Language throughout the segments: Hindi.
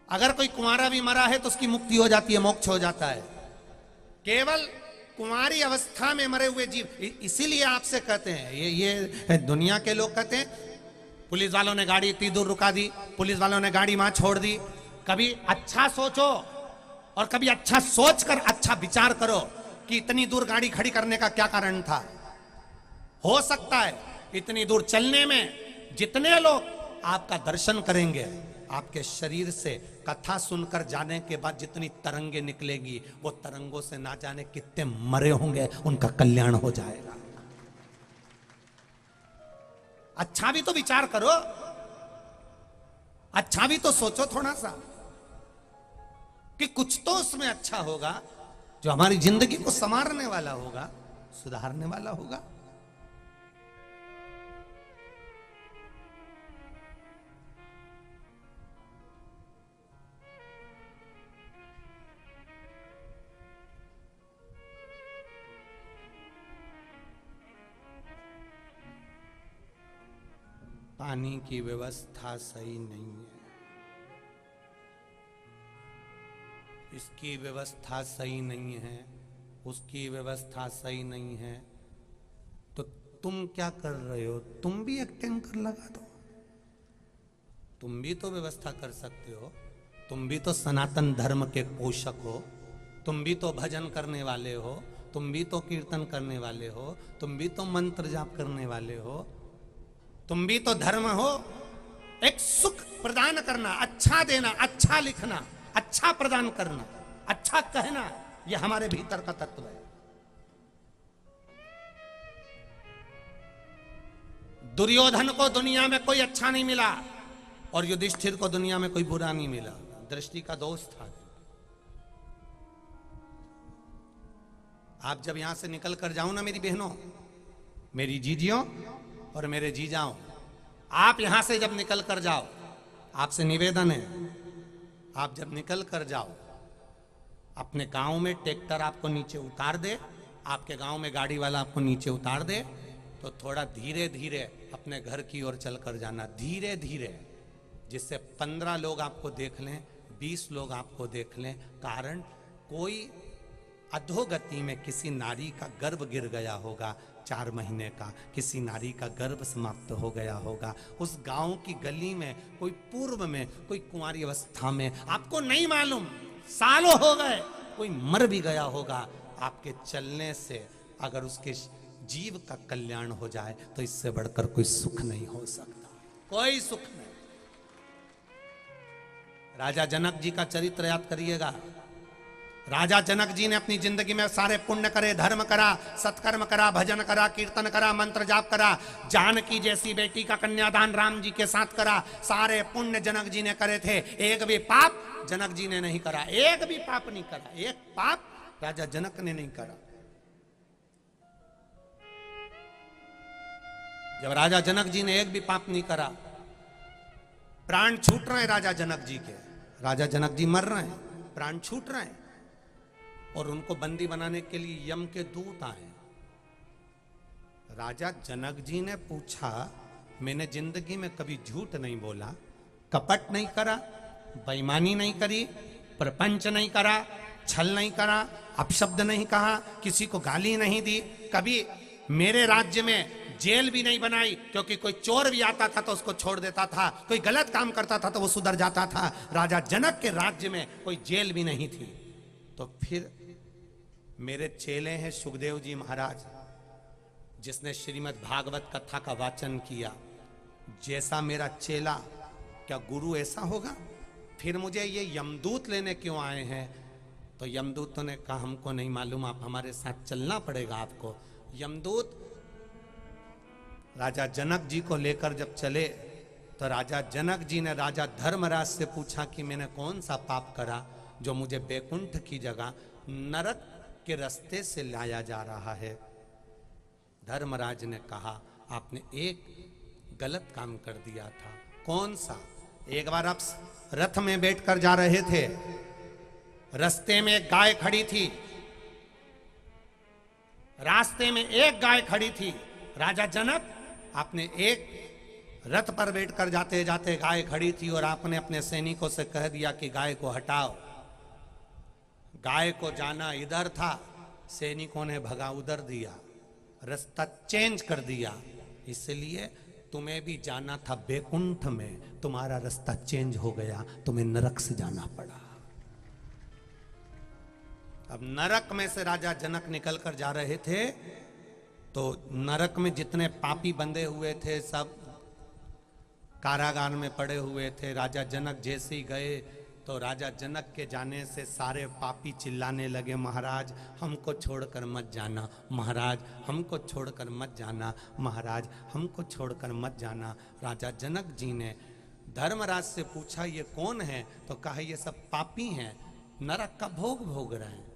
अगर कोई कुंवारा भी मरा है तो उसकी मुक्ति हो जाती है, मोक्ष हो जाता है। केवल कुंवारी अवस्था में मरे हुए जीव, इसीलिए आपसे कहते हैं, ये दुनिया के लोग कहते हैं पुलिस वालों ने गाड़ी इतनी दूर रुका दी, पुलिस वालों ने गाड़ी वहां छोड़ दी। कभी अच्छा सोचो और कभी अच्छा सोचकर अच्छा विचार करो कि इतनी दूर गाड़ी खड़ी करने का क्या कारण था। हो सकता है इतनी दूर चलने में जितने लोग आपका दर्शन करेंगे, आपके शरीर से कथा सुनकर जाने के बाद जितनी तरंगे निकलेंगी, वो तरंगों से ना जाने कितने मरे होंगे, उनका कल्याण हो जाएगा। अच्छा भी तो विचार करो, अच्छा भी तो सोचो थोड़ा सा कि कुछ तो उसमें अच्छा होगा जो हमारी जिंदगी को संवारने वाला होगा, सुधारने वाला होगा। पानी की व्यवस्था सही नहीं है, इसकी व्यवस्था सही नहीं है, उसकी व्यवस्था सही नहीं है, तो तुम क्या कर रहे हो? तुम भी एक टैंकर लगा दो, तुम भी तो व्यवस्था कर सकते हो। तुम भी तो सनातन धर्म के पोषक हो, तुम भी तो भजन करने वाले हो, तुम भी तो कीर्तन करने वाले हो, तुम भी तो मंत्र जाप करने वाले हो, तुम भी तो धर्म हो। एक सुख प्रदान करना, अच्छा देना, अच्छा लिखना, अच्छा प्रदान करना, अच्छा कहना, यह हमारे भीतर का तत्व है। दुर्योधन को दुनिया में कोई अच्छा नहीं मिला और युधिष्ठिर को दुनिया में कोई बुरा नहीं मिला, दृष्टि का दोष था। आप जब यहां से निकल कर जाओ ना मेरी बहनों, मेरी जीजियों और मेरे जीजाओं, आप यहां से जब निकल कर जाओ, आपसे निवेदन है, आप जब निकल कर जाओ, अपने गांव में ट्रैक्टर आपको नीचे उतार दे, आपके गांव में गाड़ी वाला आपको नीचे उतार दे, तो थोड़ा धीरे धीरे अपने घर की ओर चलकर जाना, धीरे धीरे, जिससे 15 लोग आपको देख लें, 20 लोग आपको देख लें। कारण कोई अधोगति में किसी नारी का गर्भ गिर गया होगा, 4 महीने का, किसी नारी का गर्भ समाप्त हो गया होगा। उस गांव की गली में कोई पूर्व में कोई कुंवारी अवस्था में, आपको नहीं मालूम, सालों हो गए, कोई मर भी गया होगा। आपके चलने से अगर उसके जीव का कल्याण हो जाए तो इससे बढ़कर कोई सुख नहीं हो सकता, कोई सुख नहीं। राजा जनक जी का चरित्र याद करिएगा। राजा जनक जी ने अपनी जिंदगी में सारे पुण्य करे, धर्म करा, सत्कर्म करा, भजन करा, कीर्तन करा, मंत्र जाप करा, जानकी जैसी बेटी का कन्यादान राम जी के साथ करा, सारे पुण्य जनक जी ने करे थे, एक भी पाप जनक जी ने नहीं करा, एक भी पाप नहीं करा, एक पाप राजा जनक ने नहीं करा। जब राजा जनक जी ने एक भी पाप नहीं करा, प्राण छूट रहे हैं राजा जनक जी के, राजा जनक जी मर रहे हैं, प्राण छूट रहे हैं, और उनको बंदी बनाने के लिए यम के दूत आए। राजा जनक जी ने पूछा, मैंने जिंदगी में कभी झूठ नहीं बोला, कपट नहीं करा, बेईमानी नहीं करी, प्रपंच नहीं करा, छल नहीं करा, अपशब्द नहीं कहा, किसी को गाली नहीं दी, कभी मेरे राज्य में जेल भी नहीं बनाई, क्योंकि कोई चोर भी आता था तो उसको छोड़ देता था, कोई गलत काम करता था तो वो सुधर जाता था। राजा जनक के राज्य में कोई जेल भी नहीं थी। तो फिर मेरे चेले हैं सुखदेव जी महाराज, जिसने श्रीमद् भागवत कथा का वाचन किया, जैसा मेरा चेला क्या गुरु ऐसा होगा? फिर मुझे ये यमदूत लेने क्यों आए हैं? तो यमदूतों ने कहा, हमको नहीं मालूम, आप हमारे साथ चलना पड़ेगा आपको। यमदूत राजा जनक जी को लेकर जब चले तो राजा जनक जी ने राजा धर्मराज से पूछा कि मैंने कौन सा पाप करा जो मुझे बैकुंठ की जगह नरक के रास्ते से लाया जा रहा है। धर्मराज ने कहा, आपने एक गलत काम कर दिया था। कौन सा? एक बार आप रथ में बैठकर जा रहे थे, रास्ते में एक गाय खड़ी थी, रास्ते में एक गाय खड़ी थी। राजा जनक, आपने एक रथ पर बैठकर जाते जाते गाय खड़ी थी और आपने अपने सैनिकों से कह दिया कि गाय को हटाओ। गाय को जाना इधर था, सैनिकों ने भगा उधर दिया, रास्ता चेंज कर दिया। इसलिए तुम्हें भी जाना था बैकुंठ में, तुम्हारा रास्ता चेंज हो गया, तुम्हें नरक से जाना पड़ा। अब नरक में से राजा जनक निकल कर जा रहे थे, तो नरक में जितने पापी बंधे हुए थे सब कारागार में पड़े हुए थे। राजा जनक जैसे ही गए तो राजा जनक के जाने से सारे पापी चिल्लाने लगे, महाराज हमको छोड़कर मत जाना, महाराज हमको छोड़कर मत जाना, महाराज हमको छोड़कर मत जाना। राजा जनक जी ने धर्मराज से पूछा ये कौन है? तो कहा ये सब पापी हैं, नरक का भोग भोग रहे हैं,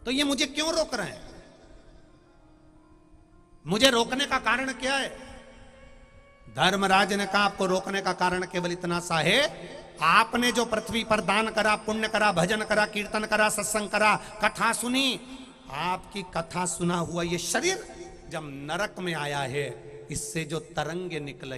तो ये मुझे क्यों रोक रहे हैं? मुझे रोकने का कारण क्या है? धर्मराज ने कहा आपको रोकने का कारण केवल इतना सा है, आपने जो पृथ्वी पर दान करा, पुण्य करा, भजन करा, कीर्तन करा, सत्संग करा, कथा सुनी, आपकी कथा सुना हुआ ये शरीर जब नरक में आया है, इससे जो तरंगे निकल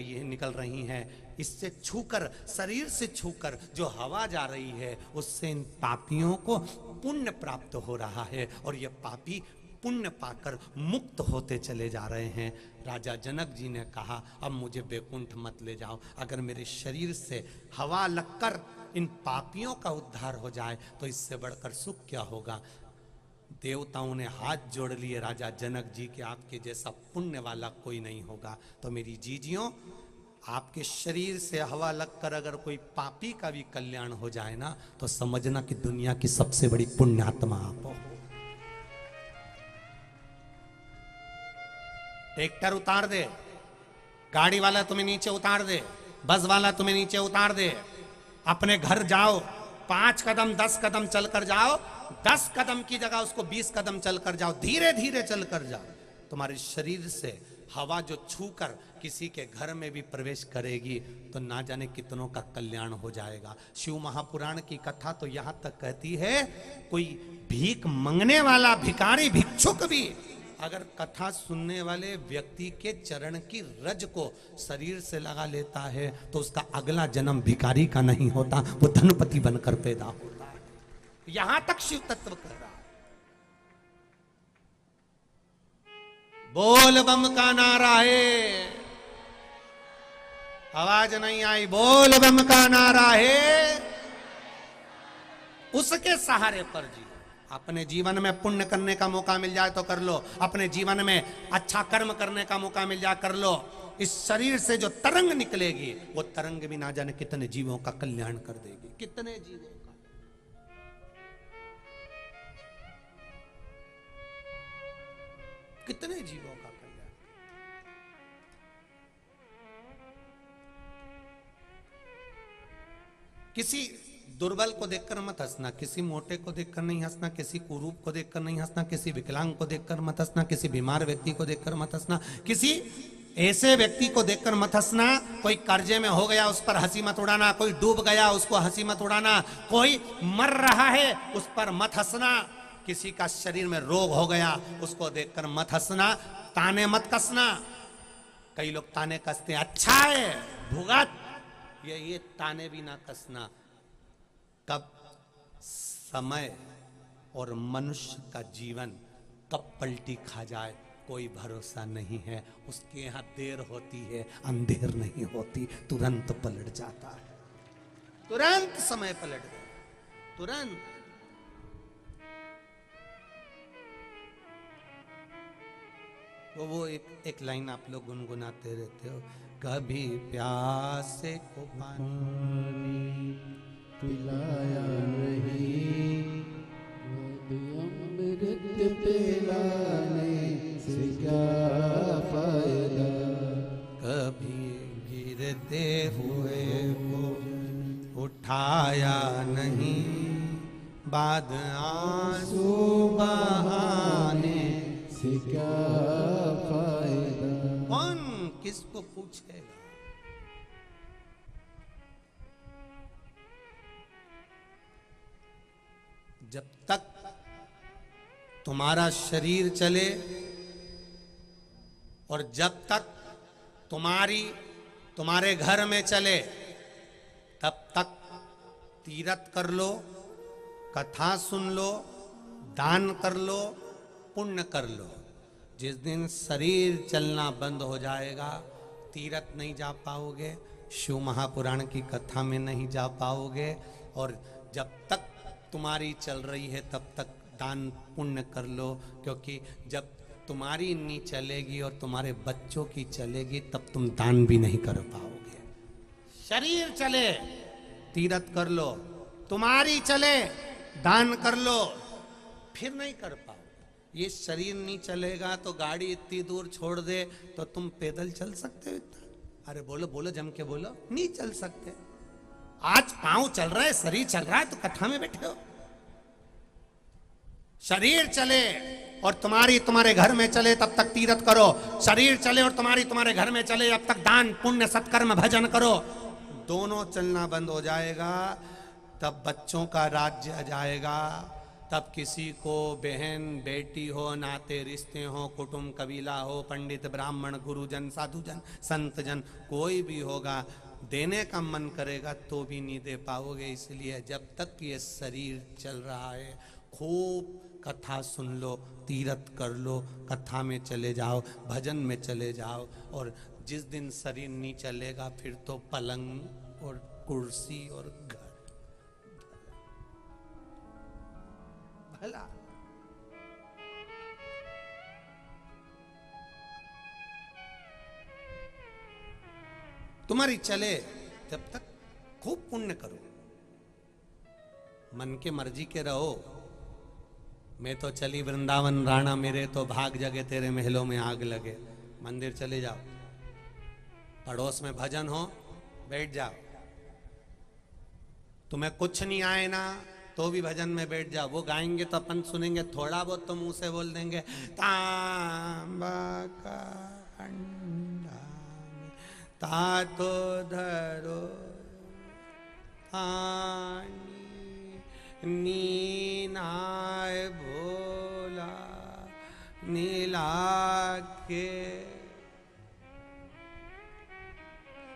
रही हैं, इससे छूकर, शरीर से छूकर जो हवा जा रही है, उससे इन पापियों को पुण्य प्राप्त हो रहा है और ये पापी पुण्य पाकर मुक्त होते चले जा रहे हैं। राजा जनक जी ने कहा अब मुझे बैकुंठ मत ले जाओ, अगर मेरे शरीर से हवा लगकर इन पापियों का उद्धार हो जाए तो इससे बढ़कर सुख क्या होगा। देवताओं ने हाथ जोड़ लिए राजा जनक जी के, आपके जैसा पुण्य वाला कोई नहीं होगा। तो मेरी जीजियों, आपके शरीर से हवा लगकर अगर कोई पापी का भी कल्याण हो जाए ना, तो समझना कि दुनिया की सबसे बड़ी पुण्यात्मा आप हो। ट्रैक्टर उतार दे, गाड़ी वाला तुम्हें नीचे उतार दे, बस वाला तुम्हें नीचे उतार दे, अपने घर जाओ, 5 कदम 10 कदम चलकर जाओ, 10 कदम की जगह उसको 20 कदम चलकर जाओ, धीरे धीरे चलकर जाओ, तुम्हारे शरीर से हवा जो छूकर किसी के घर में भी प्रवेश करेगी तो ना जाने कितनों का कल्याण हो जाएगा। शिव महापुराण की कथा तो यहां तक कहती है, कोई भीख मांगने वाला भिखारी भिक्षुक भी अगर कथा सुनने वाले व्यक्ति के चरण की रज को शरीर से लगा लेता है तो उसका अगला जन्म भिखारी का नहीं होता, वो धनपति बनकर पैदा होता है। यहां तक शिव तत्व कर रहा है। बोल बम का नारा है, आवाज नहीं आई, बोल बम का नारा है, उसके सहारे पर जी। अपने जीवन में पुण्य करने का मौका मिल जाए तो कर लो, अपने जीवन में अच्छा कर्म करने का मौका मिल जाए कर लो। इस शरीर से जो तरंग निकलेगी वो तरंग भी ना जाने कितने जीवों का कल्याण कर देगी, कितने जीवों का। कितने जीवों का कल्याण। किसी दुर्बल को देखकर मत हंसना, किसी मोटे को देखकर नहीं हंसना, किसी कुरूप को देखकर नहीं हंसना, किसी विकलांग को देखकर मत हंसना, किसी बीमार व्यक्ति को देखकर मत हंसना, किसी ऐसे व्यक्ति को देखकर मत हंसना, कोई कर्जे में हो गया उस पर हंसी मत उड़ाना, कोई डूब गया उसको हंसी मत उड़ाना, कोई मर रहा है उस पर मत हंसना, किसी का शरीर में रोग हो गया उसको देखकर मत हंसना, ताने मत कसना। कई लोग ताने कसते, अच्छा है भुगत, ये ताने भी ना कसना। कब समय और मनुष्य का जीवन कब पलटी खा जाए कोई भरोसा नहीं है। उसके यहाँ देर होती है, अंधेर नहीं होती, तुरंत पलट जाता है, तुरंत समय पलट गया, तुरंत। वो एक लाइन आप लोग गुनगुनाते रहते हो, कभी प्यासे को पानी पिलाया नहीं, अमृत पिलाने से क्या फायदा, कभी गिरते हुए को उठाया नहीं, बाद आंसू बहाने से क्या फायदा। कौन किसको पूछेगा। जब तक तुम्हारा शरीर चले और जब तक तुम्हारे घर में चले तब तक तीरथ कर लो, कथा सुन लो, दान कर लो, पुण्य कर लो। जिस दिन शरीर चलना बंद हो जाएगा, तीरथ नहीं जा पाओगे, शिव महापुराण की कथा में नहीं जा पाओगे, और जब तक तुम्हारी चल रही है तब तक दान पुण्य कर लो, क्योंकि जब तुम्हारी नहीं चलेगी और तुम्हारे बच्चों की चलेगी तब तुम दान भी नहीं कर पाओगे। शरीर चले तीरथ कर लो, तुम्हारी चले दान कर लो, फिर नहीं कर पाओगे। ये शरीर नहीं चलेगा तो गाड़ी इतनी दूर छोड़ दे तो तुम पैदल चल सकते हो इतना? अरे बोलो बोलो, जम के बोलो, नहीं चल सकते। आज पांव चल रहा है, शरीर चल रहा है तो कथा में बैठे हो। शरीर चले और तुम्हारे घर में चले तब तक तीरथ करो, शरीर चले और तुम्हारे घर में चले अब तक दान पुण्य सत्कर्म भजन करो। दोनों चलना बंद हो जाएगा तब बच्चों का राज्य आ जाएगा, तब किसी को बहन बेटी हो, नाते रिश्ते हो, कुटुंब कबीला हो, पंडित ब्राह्मण गुरुजन साधुजन संतजन कोई भी होगा, देने का मन करेगा तो भी नहीं दे पाओगे। इसलिए जब तक ये शरीर चल रहा है खूब कथा सुन लो, तीरथ कर लो, कथा में चले जाओ, भजन में चले जाओ, और जिस दिन शरीर नहीं चलेगा फिर तो पलंग और कुर्सी और घर भला। तुम्हारी चले जब तक खूब पुण्य करो, मन के मर्जी के रहो। मैं तो चली वृंदावन राणा, मेरे तो भाग जगे, तेरे महलों में आग लगे। मंदिर चले जाओ, पड़ोस में भजन हो, बैठ जाओ। तुम्हें कुछ नहीं आए ना तो भी भजन में बैठ जाओ, वो गाएंगे तो अपन सुनेंगे, थोड़ा बहुत तो मुंह से बोल देंगे, तांबा का अंडा तातो धरो नीनाय भोला नीला के।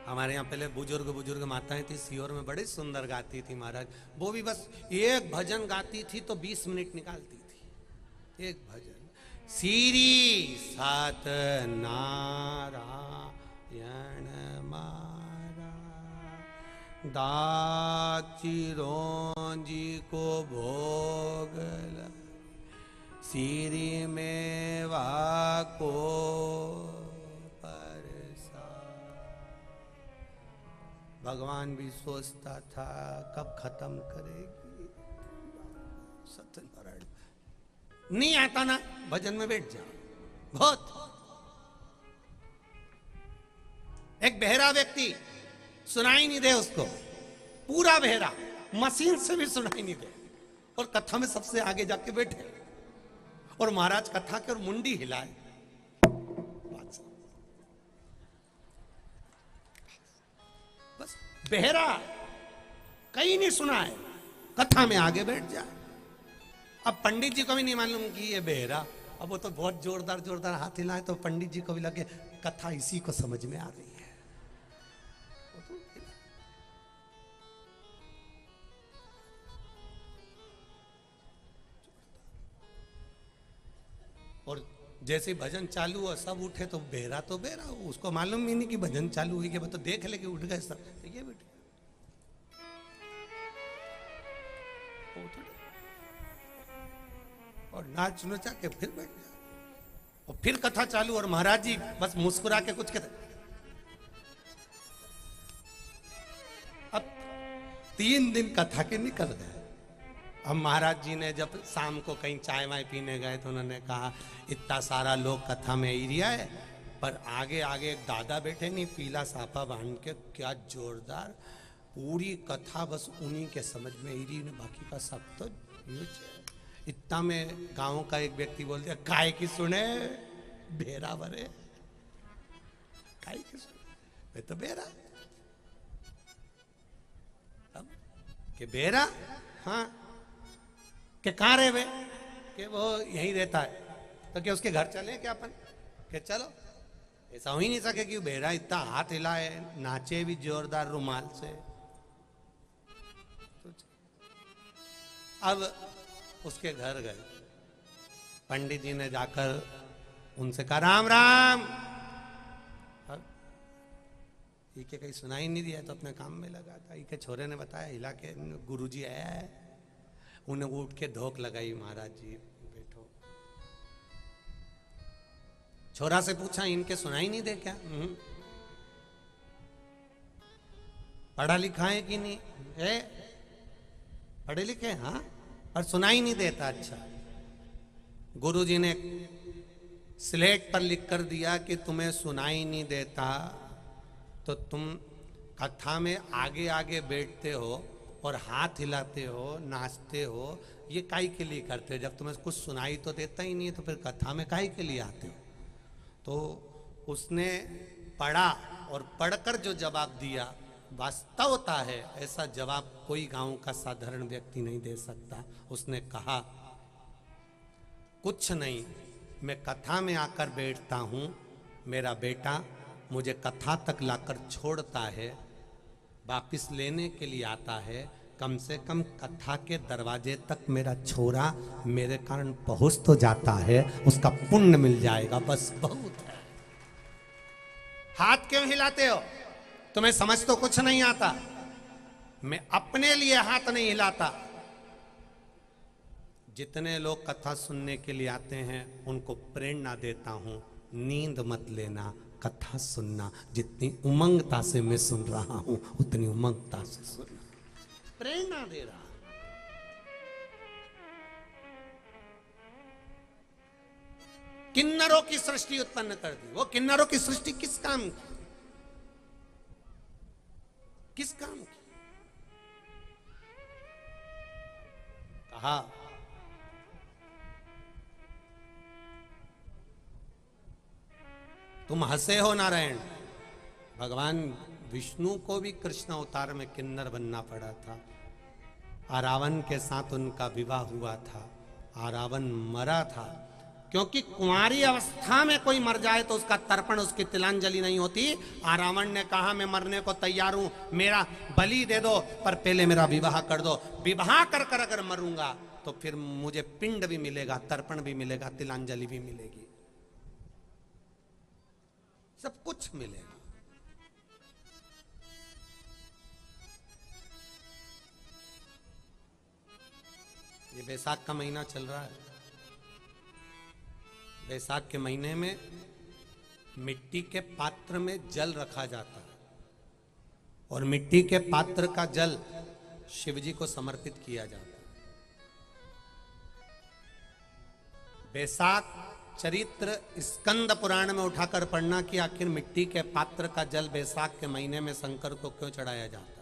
हमारे यहाँ पहले बुजुर्ग माताएं थी, सीहोर में बड़ी सुंदर गाती थी महाराज। वो भी बस एक भजन गाती थी तो 20 मिनट निकालती थी एक भजन। सीरी सात नारायण मारा दाचिरोंजी को भोग सीरी मेवा को भगवान भी सोचता था कब खत्म करेगी। सत्यनारायण नहीं आता ना, भजन में बैठ जाओ। बहुत एक बहरा व्यक्ति सुनाई नहीं दे उसको, पूरा बहरा, मशीन से भी सुनाई नहीं दे, और कथा में सबसे आगे जाके बैठे और महाराज कथा के और मुंडी हिलाए। बस बहरा, कहीं नहीं सुना है, कथा में आगे बैठ जाए। अब पंडित जी को भी नहीं मालूम कि ये बहरा, अब वो तो बहुत जोरदार हाथ हिलाए तो पंडित जी को भी लगे कथा इसी को समझ में आ रही है। और जैसे भजन चालू हुआ सब उठे तो बहरा उसको मालूम ही नहीं कि भजन चालू हुई, कि तो देख ले कि उठ गए सब, तो ये बैठे और नाच नचा के फिर बैठ गया, और फिर कथा चालू, और महाराज जी बस मुस्कुरा के कुछ कहते। अब 3 दिन कथा के निकल गए। अब महाराज जी ने जब शाम को कहीं चाय वाय पीने गए तो उन्होंने कहा इतना सारा लोग कथा में एरिया है, पर आगे आगे एक दादा बैठे नहीं, पीला साफा बांध के, क्या जोरदार, पूरी कथा बस उन्हीं के समझ में एरी ने, बाकी का सब तो इतना में गांव का एक व्यक्ति बोल दिया, काय की सुने बेरा भरे, काय की सुने, मैं तो बेरा, अब के बेरा, हाँ कि कहाँ रहे वे, कि वो यहीं रहता है, तो क्या उसके घर चले क्या अपन, कि चलो ऐसा हो ही नहीं सके कि बेहरा इतना हाथ हिलाए, नाचे भी जोरदार रुमाल से। अब उसके घर गए, पंडित जी ने जाकर उनसे कहा राम राम। अब ये के कहीं सुनाई नहीं दिया तो अपने काम में लगा था। ये के छोरे ने बताया हिला के गुरुजी आया है। उन्हें उठ के धोख लगाई, महाराज जी बैठो। छोरा से पूछा इनके सुनाई नहीं दे क्या? पढ़ा लिखा है कि नहीं है? पढ़े लिखे हाँ, पर सुनाई नहीं देता। अच्छा, गुरुजी ने स्लेट पर लिख कर दिया कि तुम्हें सुनाई नहीं देता तो तुम कथा में आगे आगे बैठते हो और हाथ हिलाते हो, नाचते हो, ये काहे के लिए करते हो? जब तुम्हें कुछ सुनाई तो देता ही नहीं है तो फिर कथा में काहे के लिए आते हो? तो उसने पढ़ा और पढ़कर जो जवाब दिया वास्तवता है, ऐसा जवाब कोई गांव का साधारण व्यक्ति नहीं दे सकता। उसने कहा कुछ नहीं, मैं कथा में आकर बैठता हूँ, मेरा बेटा मुझे कथा तक लाकर छोड़ता है, वापिस लेने के लिए आता है, कम से कम कथा के दरवाजे तक मेरा छोरा मेरे कारण पहुंच तो जाता है, उसका पुण्य मिल जाएगा, बस बहुत है। हाथ क्यों हिलाते हो? तुम्हें समझ तो कुछ नहीं आता। मैं अपने लिए हाथ नहीं हिलाता। जितने लोग कथा सुनने के लिए आते हैं उनको प्रेरणा देता हूं, नींद मत लेना, कथा सुनना। जितनी उमंगता से मैं सुन रहा हूं उतनी उमंगता से सुनना। प्रेरणा दे रहा। किन्नरों की सृष्टि उत्पन्न कर दी। वो किन्नरों की सृष्टि किस काम की? किस काम की? कहा तुम हंसे हो नारायण, भगवान विष्णु को भी कृष्ण अवतार में किन्नर बनना पड़ा था। आरावन के साथ उनका विवाह हुआ था, आरावन मरा था, क्योंकि कुंवारी अवस्था में कोई मर जाए तो उसका तर्पण, उसकी तिलांजलि नहीं होती। आरावन ने कहा मैं मरने को तैयार हूं, मेरा बलि दे दो, पर पहले मेरा विवाह कर दो। विवाह कर कर अगर मरूंगा तो फिर मुझे पिंड भी मिलेगा, तर्पण भी मिलेगा, तिलांजलि भी मिलेगी, सब कुछ मिलेगा। ये बैसाख का महीना चल रहा है। बैसाख के महीने में मिट्टी के पात्र में जल रखा जाता है और मिट्टी के पात्र का जल शिव जी को समर्पित किया जाता है। बैसाख चरित्र स्कंद पुराण में उठाकर पढ़ना कि आखिर मिट्टी के पात्र का जल बैसाख के महीने में शंकर को क्यों चढ़ाया जाता है।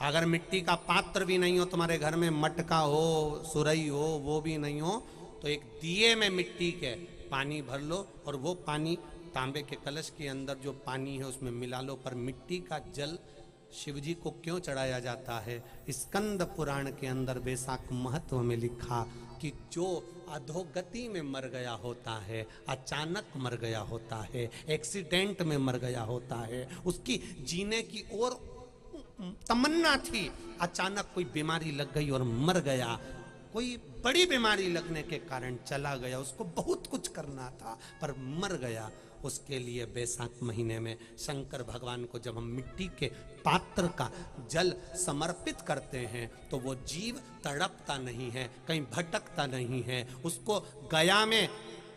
अगर मिट्टी का पात्र भी नहीं हो, तुम्हारे घर में मटका हो, सुरई हो, वो भी नहीं हो, तो एक दिए में मिट्टी के पानी भर लो और वो पानी तांबे के कलश के अंदर जो पानी है उसमें मिला लो। पर मिट्टी का जल शिव जी को क्यों चढ़ाया जाता है? स्कंद पुराण के अंदर बैसाख महत्व में लिखा कि जो अधोगति में मर गया होता है, अचानक मर गया होता है, एक्सीडेंट में मर गया होता है, उसकी जीने की और तमन्ना थी, अचानक कोई बीमारी लग गई और मर गया, कोई बड़ी बीमारी लगने के कारण चला गया, उसको बहुत कुछ करना था पर मर गया। उसके लिए बैसाख महीने में शंकर भगवान को जब हम मिट्टी के पात्र का जल समर्पित करते हैं तो वो जीव तड़पता नहीं है, कहीं भटकता नहीं है। उसको गया में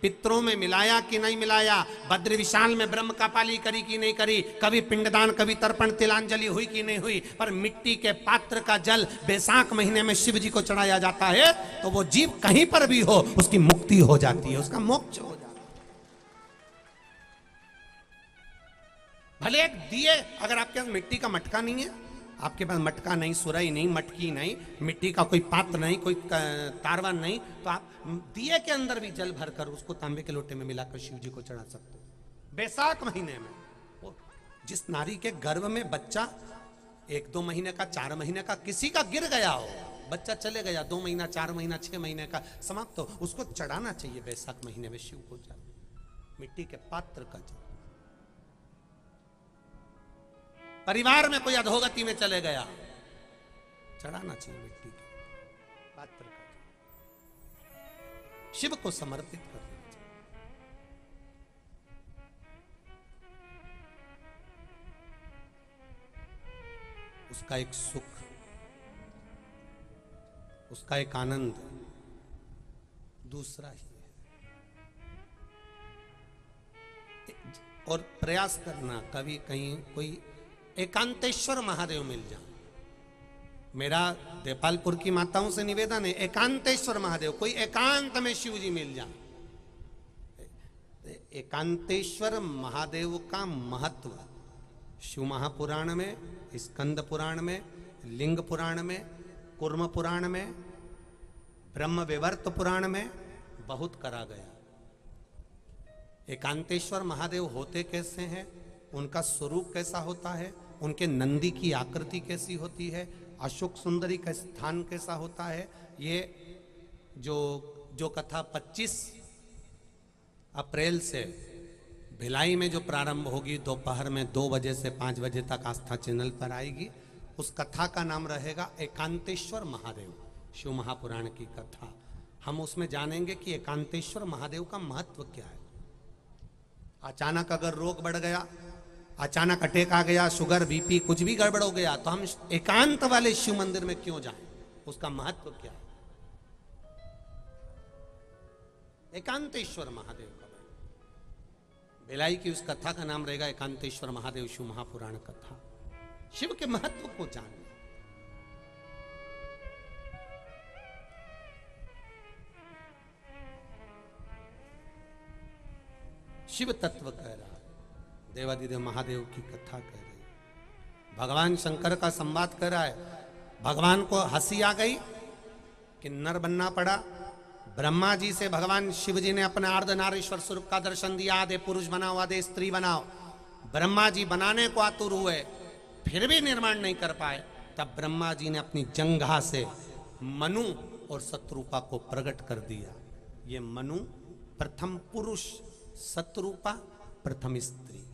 पितरों में मिलाया कि नहीं मिलाया, बद्र विशाल में ब्रह्म का पाली करी कि नहीं करी, कभी पिंडदान, कभी तर्पण, तिलांजलि हुई कि नहीं हुई, पर मिट्टी के पात्र का जल बैसाख महीने में शिव जी को चढ़ाया जाता है तो वो जीव कहीं पर भी हो उसकी मुक्ति हो जाती है, उसका मोक्ष हो जाता है। भले एक दिए, अगर आपके पास मिट्टी का मटका नहीं है, आपके पास मटका नहीं, सुराई नहीं, मटकी नहीं, मिट्टी का कोई पात्र नहीं, कोई तारवा नहीं, तो आप दिए के अंदर भी जल भरकर उसको तांबे के लोटे में मिलाकर शिव जी को चढ़ा सकते हो। बैसाख महीने में जिस नारी के गर्भ में बच्चा 1-2 महीने का, 4 महीने का किसी का गिर गया हो, बच्चा चले गया 2 महीना, 4 महीना, 6 महीने का समाप्त हो, उसको चढ़ाना चाहिए बैसाख महीने में शिव को जल, मिट्टी के पात्र का जल। परिवार में कोई अधोगति में चले गया, चढ़ाना चाहिए मिट्टी के पात्र का, शिव को समर्पित करना चाहिए। उसका एक सुख, उसका एक आनंद दूसरा ही है। और प्रयास करना कभी कहीं कोई एकांतेश्वर महादेव मिल जाए। मेरा देपालपुर की माताओं से निवेदन है, एकांतेश्वर महादेव, कोई एकांत में शिव जी मिल जाए। एकांतेश्वर महादेव का महत्व शिव महापुराण में, स्कंद पुराण में, लिंग पुराण में, कुर्म पुराण में, ब्रह्म विवर्त पुराण में बहुत करा गया। एकांतेश्वर महादेव होते कैसे हैं, उनका स्वरूप कैसा होता है, उनके नंदी की आकृति कैसी होती है, अशोक सुंदरी का स्थान कैसा होता है, ये जो कथा 25 अप्रैल से भिलाई में जो प्रारंभ होगी, दोपहर में 2 बजे से 5 बजे तक आस्था चैनल पर आएगी, उस कथा का नाम रहेगा एकांतेश्वर महादेव, शिव महापुराण की कथा। हम उसमें जानेंगे कि एकांतेश्वर महादेव का महत्व क्या है। अचानक अगर रोग बढ़ गया, अचानक अटैक आ गया, शुगर बीपी कुछ भी गड़बड़ हो गया, तो हम एकांत वाले शिव मंदिर में क्यों जाएं, उसका महत्व क्या है। एकांतेश्वर महादेव का भिलाई की उस कथा का नाम रहेगा एकांतेश्वर महादेव शिव महापुराण कथा। शिव के महत्व को जानना। शिव तत्व कह रहा है, देवादिदेव महादेव की कथा कह रही है, भगवान शंकर का संवाद कर रहा है। भगवान को हंसी आ गई, किन्नर बनना पड़ा। ब्रह्मा जी से भगवान शिव जी ने अपने अर्धनारीश्वर स्वरूप का दर्शन दिया, आधे पुरुष बनाओ आधे स्त्री बनाओ। ब्रह्मा जी बनाने को आतुर हुए, फिर भी निर्माण नहीं कर पाए। तब ब्रह्मा जी ने अपनी जंघा से मनु और शत्रुपा को प्रकट कर दिया। ये मनु प्रथम पुरुष, शत्रुपा प्रथम स्त्री।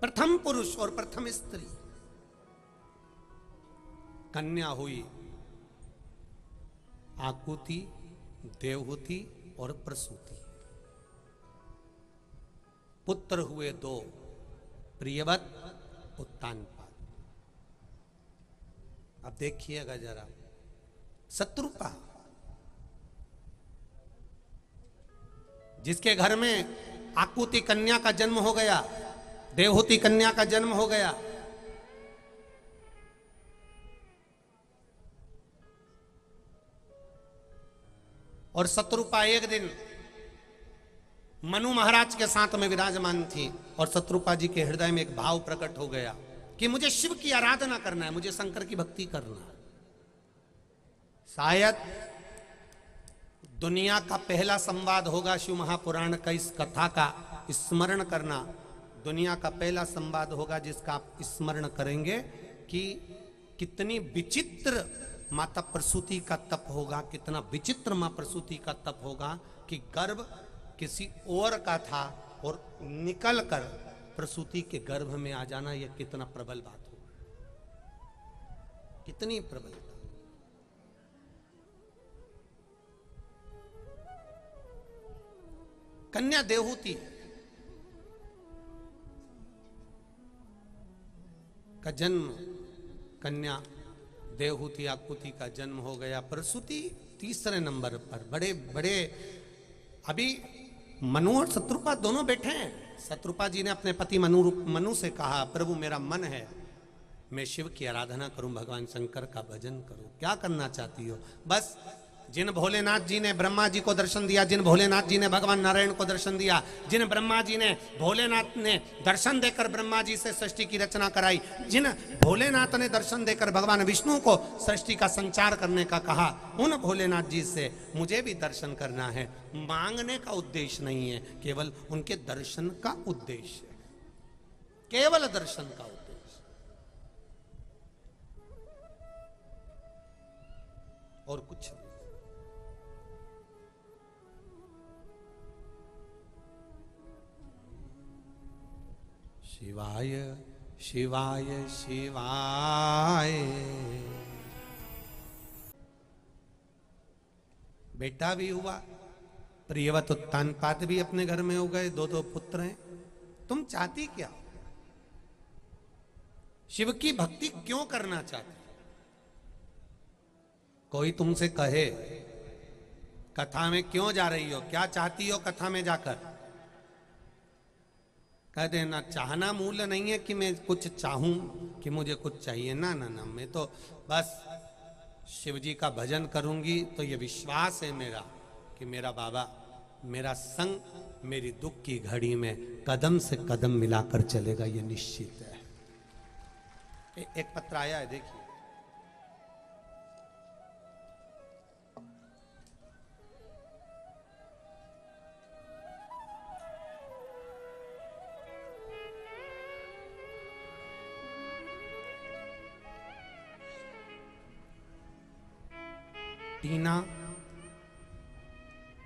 प्रथम पुरुष और प्रथम स्त्री। कन्या हुई आकुति, देवहूति और प्रसूति। पुत्र हुए 2, प्रियवत, उत्तानपाद। अब देखिएगा जरा, शत्रुपा जिसके घर में आकुति कन्या का जन्म हो गया, देवहूति कन्या का जन्म हो गया, और शत्रुपा एक दिन मनु महाराज के साथ में विराजमान थी, और शत्रुपा जी के हृदय में एक भाव प्रकट हो गया कि मुझे शिव की आराधना करना है, मुझे शंकर की भक्ति करना है। शायद दुनिया का पहला संवाद होगा शिव महापुराण का, इस कथा का स्मरण करना दुनिया का पहला संवाद होगा जिसका आप स्मरण करेंगे कि कितनी विचित्र माता प्रसूति का तप होगा, कितना विचित्र मां प्रसूति का तप होगा कि गर्भ किसी और का था और निकल कर प्रसूति के गर्भ में आ जाना। यह कितना प्रबल बात होगा, कितनी प्रबल। कन्या देवहूति का जन्म, कन्या देवहूति आकुति का जन्म हो गया। प्रसूति तीसरे नंबर पर। बड़े बड़े अभी मनु और शत्रुपा दोनों बैठे हैं। शत्रुपा जी ने अपने पति मनु से कहा, प्रभु मेरा मन है मैं शिव की आराधना करूं, भगवान शंकर का भजन करूं, क्या करना चाहती हो। बस जिन भोलेनाथ जी ने ब्रह्मा जी को दर्शन दिया, जिन भोलेनाथ जी ने भगवान नारायण को दर्शन दिया, जिन ब्रह्मा जी ने भोलेनाथ ने दर्शन देकर ब्रह्मा जी से सृष्टि की रचना कराई, जिन भोलेनाथ ने दर्शन देकर भगवान विष्णु को सृष्टि का संचार करने का कहा, उन भोलेनाथ जी से मुझे भी दर्शन करना है। मांगने का उद्देश्य नहीं है, केवल उनके दर्शन का उद्देश्य है, केवल दर्शन का उद्देश्य। और कुछ नहीं। शिवाय शिवाय शिवाय। बेटा भी हुआ, प्रियवत उत्तानपाद भी अपने घर में हो गए, दो दो पुत्र हैं। तुम चाहती क्या? शिव की भक्ति क्यों करना चाहती? कोई तुमसे कहे कथा में क्यों जा रही हो, क्या चाहती हो कथा में जाकर, कह देना चाहना मूल्य नहीं है कि मैं कुछ चाहूं, कि मुझे कुछ चाहिए। ना ना ना, मैं तो बस शिव जी का भजन करूंगी तो ये विश्वास है मेरा कि मेरा बाबा मेरा संग मेरी दुख की घड़ी में कदम से कदम मिलाकर चलेगा, ये निश्चित है। एक पत्र आया है, देखिए। टीना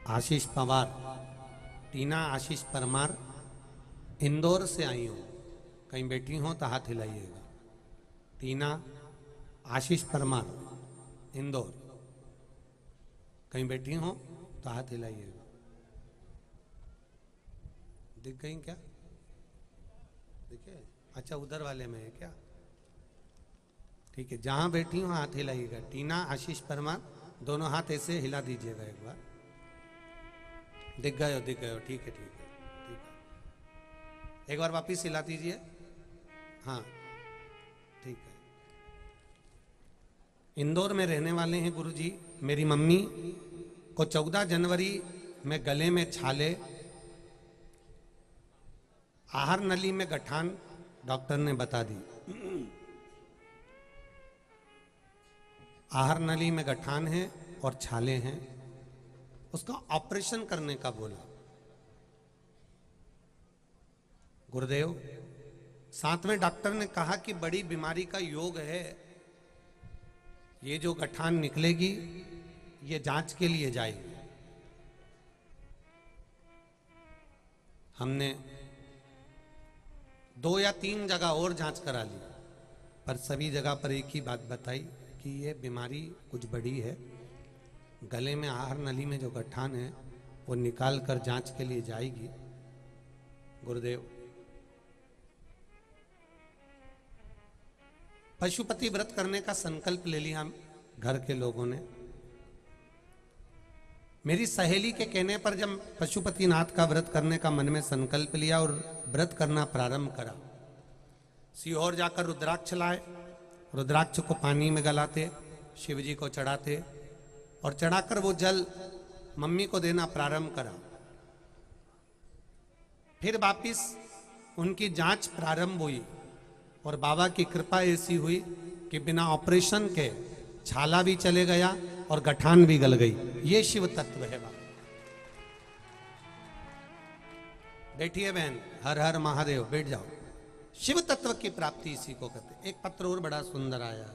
आशीष पवार, टीना आशीष परमार इंदौर से आई हो, कहीं बैठी हो तो हाथ हिलाइएगा। टीना आशीष परमार इंदौर, कहीं बैठी हो तो हाथ हिलाइएगा। दिख गई क्या? दिखे? अच्छा, उधर वाले में है क्या? ठीक है, जहां बैठी हो हाथ हिलाइएगा। टीना आशीष परमार, दोनों हाथ ऐसे हिला दीजिएगा एक बार। दिख गए हो, दिख गए हो, ठीक है ठीक है ठीक है। एक बार वापिस हिला दीजिए। हाँ ठीक है। इंदौर में रहने वाले हैं गुरुजी। मेरी मम्मी को 14 जनवरी में गले में छाले, आहार नली में गठान डॉक्टर ने बता दी। आहार नली में गठान है और छाले हैं, उसका ऑपरेशन करने का बोला गुरुदेव। साथ में डॉक्टर ने कहा कि बड़ी बीमारी का योग है, ये जो गठान निकलेगी ये जांच के लिए जाएगी। हमने 2 या 3 जगह और जांच करा ली, पर सभी जगह पर एक ही बात बताई कि ये बीमारी कुछ बड़ी है। गले में आहार नली में जो गठान है वो निकाल कर जांच के लिए जाएगी। गुरुदेव, पशुपति व्रत करने का संकल्प ले लिया घर के लोगों ने। मेरी सहेली के कहने पर जब पशुपतिनाथ का व्रत करने का मन में संकल्प लिया और व्रत करना प्रारंभ करा, सीहोर जाकर रुद्राक्ष लाए, रुद्राक्ष को पानी में गलाते, शिव जी को चढ़ाते और चढ़ाकर वो जल मम्मी को देना प्रारंभ करा। फिर वापिस उनकी जांच प्रारंभ हुई और बाबा की कृपा ऐसी हुई कि बिना ऑपरेशन के छाला भी चले गया और गठान भी गल गई। ये शिव तत्व है बाबा। बैठिए बहन, हर हर महादेव, बैठ जाओ। शिव तत्व की प्राप्ति इसी को कहते। एक पत्र और बड़ा सुंदर आया।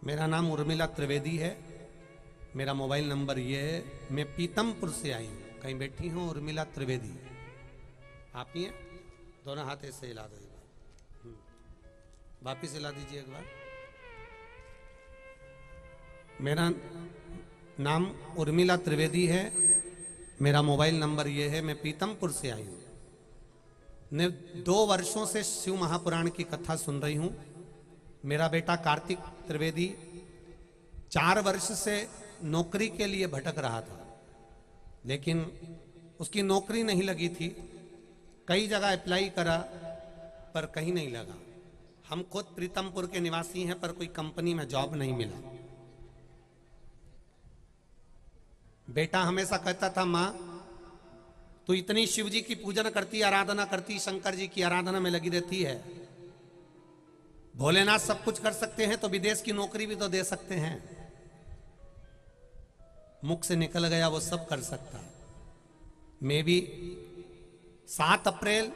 मेरा नाम उर्मिला त्रिवेदी है, मेरा मोबाइल नंबर ये है। मैं पीतमपुर से आई हूँ। कहीं बैठी हूँ उर्मिला त्रिवेदी, आप ही हैं? दोनों हाथ ऐसे हिला दो, वापिस हिला दीजिए एक बार। मेरा नाम उर्मिला त्रिवेदी है, मेरा मोबाइल नंबर ये है। मैं पीतमपुर से आई हूँ। मैं 2 वर्षों से शिव महापुराण की कथा सुन रही हूँ। मेरा बेटा कार्तिक त्रिवेदी 4 वर्ष से नौकरी के लिए भटक रहा था, लेकिन उसकी नौकरी नहीं लगी थी। कई जगह अप्लाई करा पर कहीं नहीं लगा। हम खुद प्रीतमपुर के निवासी हैं, पर कोई कंपनी में जॉब नहीं मिला। बेटा हमेशा कहता था, माँ तू इतनी शिव जी की पूजन करती, आराधना करती, शंकर जी की आराधना में लगी रहती है, भोलेनाथ सब कुछ कर सकते हैं तो विदेश की नौकरी भी तो दे सकते हैं। मुख से निकल गया वो सब कर सकता है। मैं भी 7 अप्रैल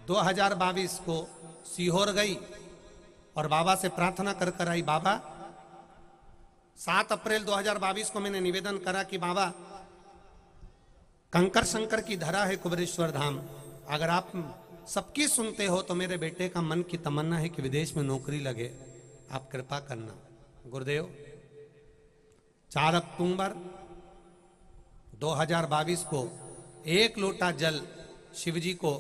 2022 को सीहोर गई और बाबा से प्रार्थना कर कर आई। बाबा 7 अप्रैल 2022 को मैंने निवेदन करा कि बाबा कंकर शंकर की धरा है कुबेरेश्वर धाम, अगर आप सबकी सुनते हो तो मेरे बेटे का मन की तमन्ना है कि विदेश में नौकरी लगे, आप कृपा करना। गुरुदेव 4 अक्टूबर 2022 को 1 लोटा जल शिवजी को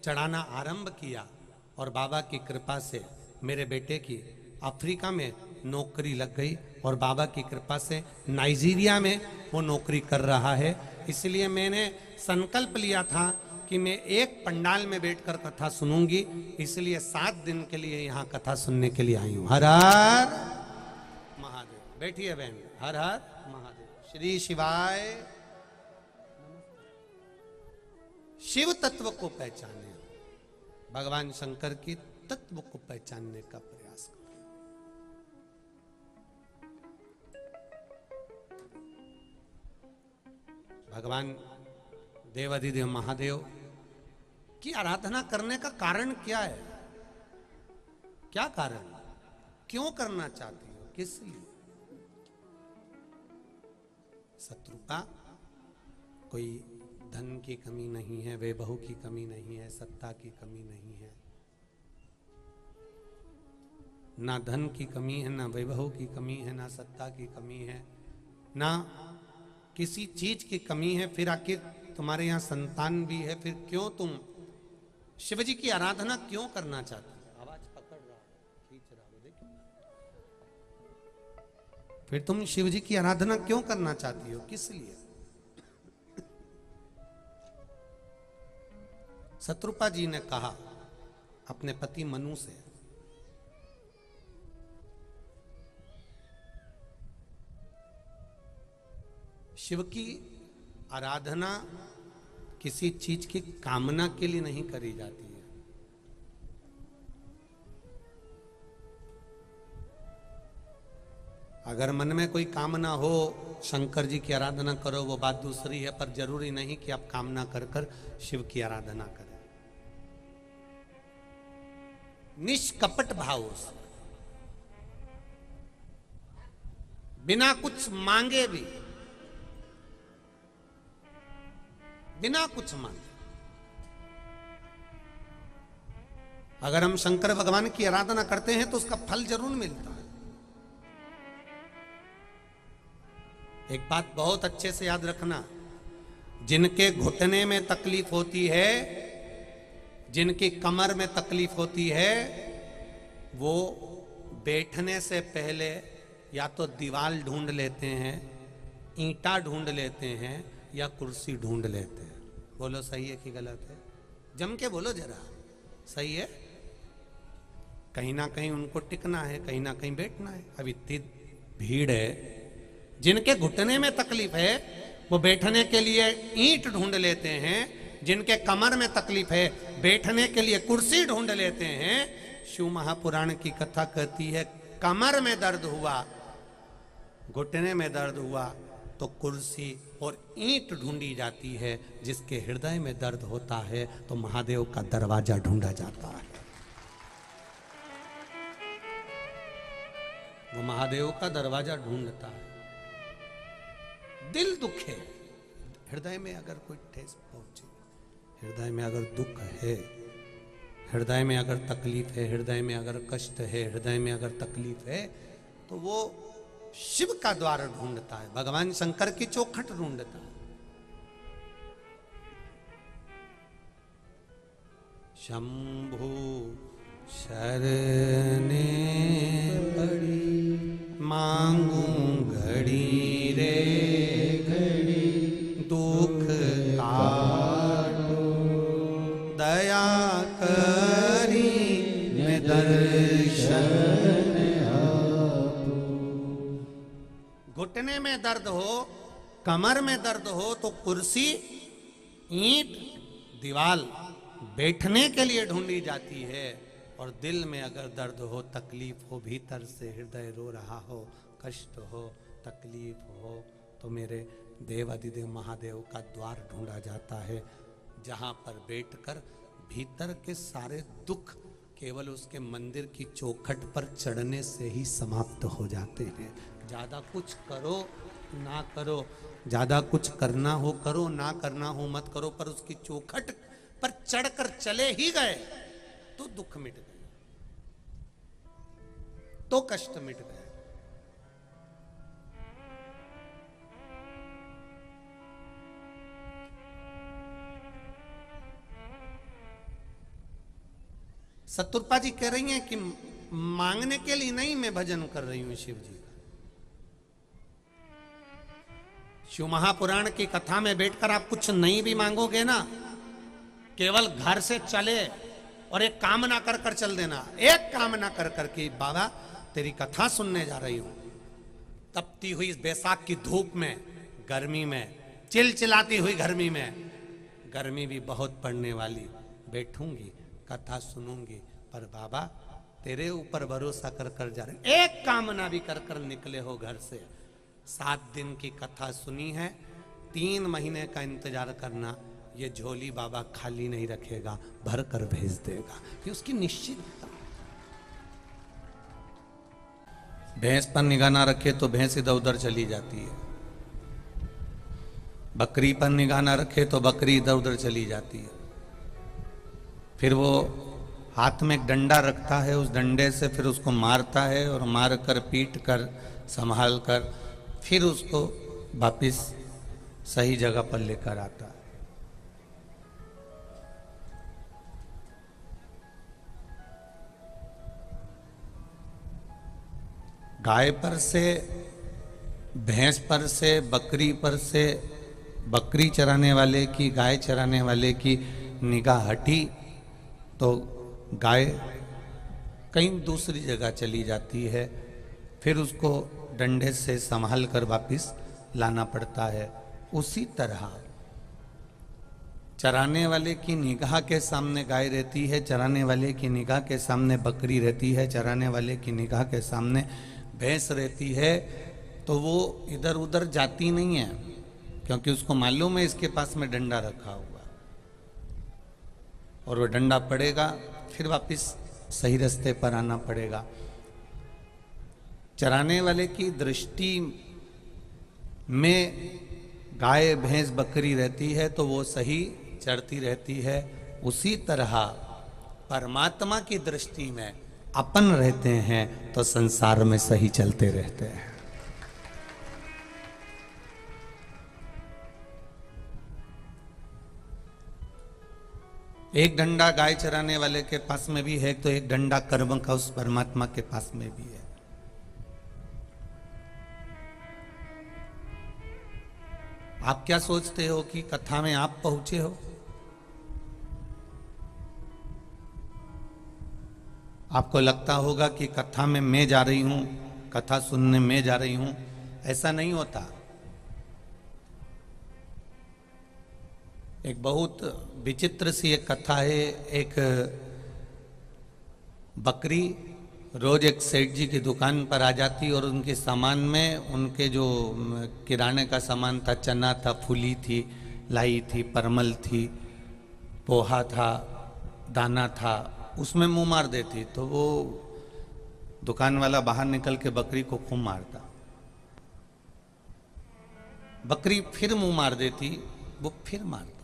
चढ़ाना आरंभ किया और बाबा की कृपा से मेरे बेटे की अफ्रीका में नौकरी लग गई और बाबा की कृपा से नाइजीरिया में वो नौकरी कर रहा है। इसलिए मैंने संकल्प लिया था कि मैं एक पंडाल में बैठकर कथा सुनूंगी, इसलिए 7 दिन के लिए यहाँ कथा सुनने के लिए आई हूँ। हर हर महादेव। बैठिए बहन। हर हर महादेव। श्री शिवाय। शिव तत्व को पहचाने, भगवान शंकर की तत्व को पहचानने का प्रयास करें। भगवान देवाधिदेव महादेव की आराधना करने का कारण क्या है? क्या कारण? क्यों करना चाहती हो? किस लिए? शत्रु का कोई धन की कमी नहीं है, वैभव की कमी नहीं है, सत्ता की कमी नहीं है। ना धन की कमी है, ना वैभव की कमी है, ना सत्ता की कमी है, ना किसी चीज की कमी है। फिर आखिर तुम्हारे यहाँ संतान भी है, फिर क्यों तुम शिवजी की आराधना क्यों करना चाहते हो? आवाज पकड़ रहा है, खींच रहा है, देखो। फिर तुम शिवजी की आराधना क्यों करना चाहती हो? किस लिए? शत्रुपा जी ने कहा अपने पति मनु से, शिव की आराधना किसी चीज की कामना के लिए नहीं करी जाती है। अगर मन में कोई कामना हो, शंकर जी की आराधना करो, वो बात दूसरी है, पर जरूरी नहीं कि आप कामना कर कर शिव की आराधना करें। निष्कपट भाव से, बिना कुछ मांगे भी, बिना कुछ मांगे अगर हम शंकर भगवान की आराधना करते हैं तो उसका फल जरूर मिलता है। एक बात बहुत अच्छे से याद रखना, जिनके घुटने में तकलीफ होती है, जिनकी कमर में तकलीफ होती है, वो बैठने से पहले या तो दीवार ढूंढ लेते हैं, ईंटा ढूंढ लेते हैं, या कुर्सी ढूंढ लेते हैं। बोलो सही है कि गलत है? जम के बोलो जरा, सही है? कहीं ना कहीं उनको टिकना है, कहीं ना कहीं बैठना है। अब इतनी भीड़ है, जिनके घुटने में तकलीफ है वो बैठने के लिए ईंट ढूंढ लेते हैं, जिनके कमर में तकलीफ है बैठने के लिए कुर्सी ढूंढ लेते हैं। शिव महापुराण की कथा कहती है, कमर में दर्द हुआ, घुटने में दर्द हुआ तो कुर्सी और ईंट ढूंढी जाती है। जिसके हृदय में दर्द होता है तो महादेव का दरवाजा ढूंढा जाता है। वो महादेव का दरवाजा ढूंढता है। दिल दुखे, हृदय में अगर कोई ठेस पहुंचे, हृदय में अगर दुख है, हृदय में अगर तकलीफ है, हृदय में अगर कष्ट है, हृदय में अगर तकलीफ है, तो वो शिव का द्वार ढूंढता है, भगवान शंकर की चौखट ढूंढता है। शंभु शरणे पड़ी, मांगू घड़ी रे घड़ी, दुख काटो दया करी में दर्शन। घुटने में दर्द हो, कमर में दर्द हो तो कुर्सी, ईंट, दीवाल बैठने के लिए ढूंढी जाती है। और दिल में अगर दर्द हो, तकलीफ हो, भीतर से हृदय रो रहा हो, कष्ट हो, तकलीफ हो, तो मेरे देवाधिदेव महादेव का द्वार ढूंढा जाता है, जहां पर बैठकर भीतर के सारे दुख केवल उसके मंदिर की चौखट पर चढ़ने से ही समाप्त हो जाते हैं। ज़्यादा कुछ करो ना करो, ज़्यादा कुछ करना हो करो, ना करना हो मत करो, पर उसकी चौखट पर चढ़कर चले ही गए तो दुख मिट गए, तो कष्ट मिट गए। सतुरपा जी कह रही हैं कि मांगने के लिए नहीं मैं भजन कर रही हूं शिव जी का। शिव महापुराण की कथा में बैठकर आप कुछ नहीं भी मांगोगे ना, केवल घर से चले और एक कामना कर कर चल देना, एक कामना कर कर कि बाबा तेरी कथा सुनने जा रही हूं, तपती हुई इस बैसाख की धूप में, गर्मी में, चिलचिलाती हुई गर्मी में, गर्मी भी बहुत पड़ने वाली, बैठूंगी कथा सुनूंगी, पर बाबा तेरे ऊपर भरोसा कर कर जा रहे, एक कामना भी कर कर निकले हो घर से। 7 दिन की कथा सुनी है, 3 महीने का इंतजार करना, ये झोली बाबा खाली नहीं रखेगा, भर कर भेज देगा, कि उसकी निश्चितता। भैंस पर निगाह ना रखे तो भैंस इधर उधर चली जाती है, बकरी पर निगाह ना रखे तो बकरी इधर उधर चली जाती है। फिर वो हाथ में एक डंडा रखता है, उस डंडे से फिर उसको मारता है और मार कर पीट कर संभाल कर फिर उसको वापिस सही जगह पर लेकर आता है। गाय पर से, भैंस पर से, बकरी पर से, बकरी चराने वाले की, गाय चराने वाले की निगाह हटी तो गाय कहीं दूसरी जगह चली जाती है, फिर उसको डंडे से संभाल कर वापिस लाना पड़ता है। उसी तरह चराने वाले की निगाह के सामने गाय रहती है, चराने वाले की निगाह के सामने बकरी रहती है, चराने वाले की निगाह के सामने भैंस रहती है, तो वो इधर उधर जाती नहीं है, क्योंकि उसको मालूम है इसके पास में डंडा रखा हुआ, और वो डंडा पड़ेगा फिर वापिस सही रास्ते पर आना पड़ेगा। चराने वाले की दृष्टि में गाय भैंस बकरी रहती है तो वो सही चढ़ती रहती है। उसी तरह परमात्मा की दृष्टि में अपन रहते हैं तो संसार में सही चलते रहते हैं। एक डंडा गाय चराने वाले के पास में भी है तो एक डंडा कर्म का उस परमात्मा के पास में भी है। आप क्या सोचते हो कि कथा में आप पहुंचे हो? आपको लगता होगा कि कथा में मैं जा रही हूं, कथा सुनने में जा रही हूं। ऐसा नहीं होता। एक बहुत विचित्र सी एक कथा है। एक बकरी रोज एक सेठ जी की दुकान पर आ जाती और उनके सामान में, उनके जो किराने का सामान था, चना था, फूली थी, लाई थी, परमल थी, पोहा था, दाना था, उसमें मुंह मार देती। तो वो दुकान वाला बाहर निकल के बकरी को खूब मारता। बकरी फिर मुंह मार देती, वो फिर मारता,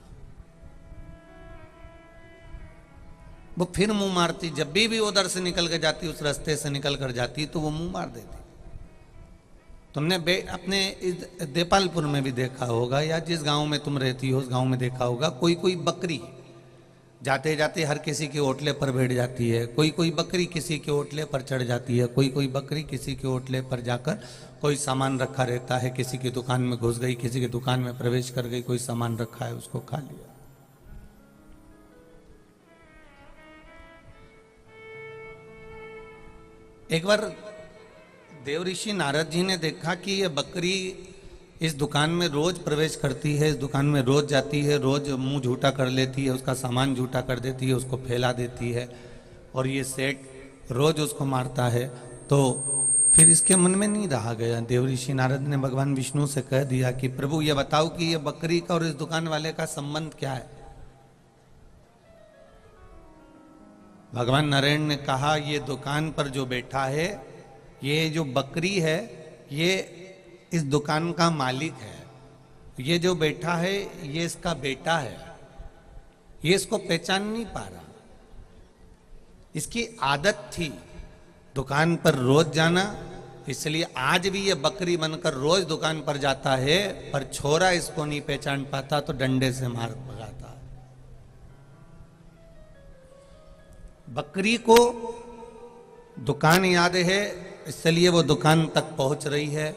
वो फिर मुंह मारती। जब भी उधर से निकल के जाती, उस रास्ते से निकल कर जाती, तो वो मुंह मार देती। तुमने अपने देपालपुर में भी देखा होगा, या जिस गांव में तुम रहती हो उस गांव में देखा होगा, कोई कोई बकरी जाते जाते हर किसी के ओटले पर बैठ जाती है, कोई कोई बकरी किसी के ओटले पर चढ़ जाती है, कोई कोई बकरी किसी के ओटले पर जाकर कोई सामान रखा रहता है, किसी की दुकान में घुस गई, किसी की दुकान में प्रवेश कर गई, कोई सामान रखा है उसको खा लिया। एक बार देव ऋषि नारद जी ने देखा कि ये बकरी इस दुकान में रोज प्रवेश करती है, इस दुकान में रोज जाती है, रोज मुंह झूठा कर लेती है, उसका सामान झूठा कर देती है, उसको फैला देती है, और ये सेठ रोज उसको मारता है। तो फिर इसके मन में नहीं रहा गया। देव ऋषि नारद ने भगवान विष्णु से कह दिया कि प्रभु ये बताओ कि ये बकरी का और इस दुकान वाले का संबंध क्या है। भगवान नारायण ने कहा, ये दुकान पर जो बैठा है, ये जो बकरी है, ये इस दुकान का मालिक है। ये जो बैठा है ये इसका बेटा है। ये इसको पहचान नहीं पा रहा। इसकी आदत थी दुकान पर रोज जाना, इसलिए आज भी ये बकरी बनकर रोज दुकान पर जाता है, पर छोरा इसको नहीं पहचान पाता तो डंडे से मार भगाता। बकरी को दुकान याद है, इसलिए वो दुकान तक पहुंच रही है।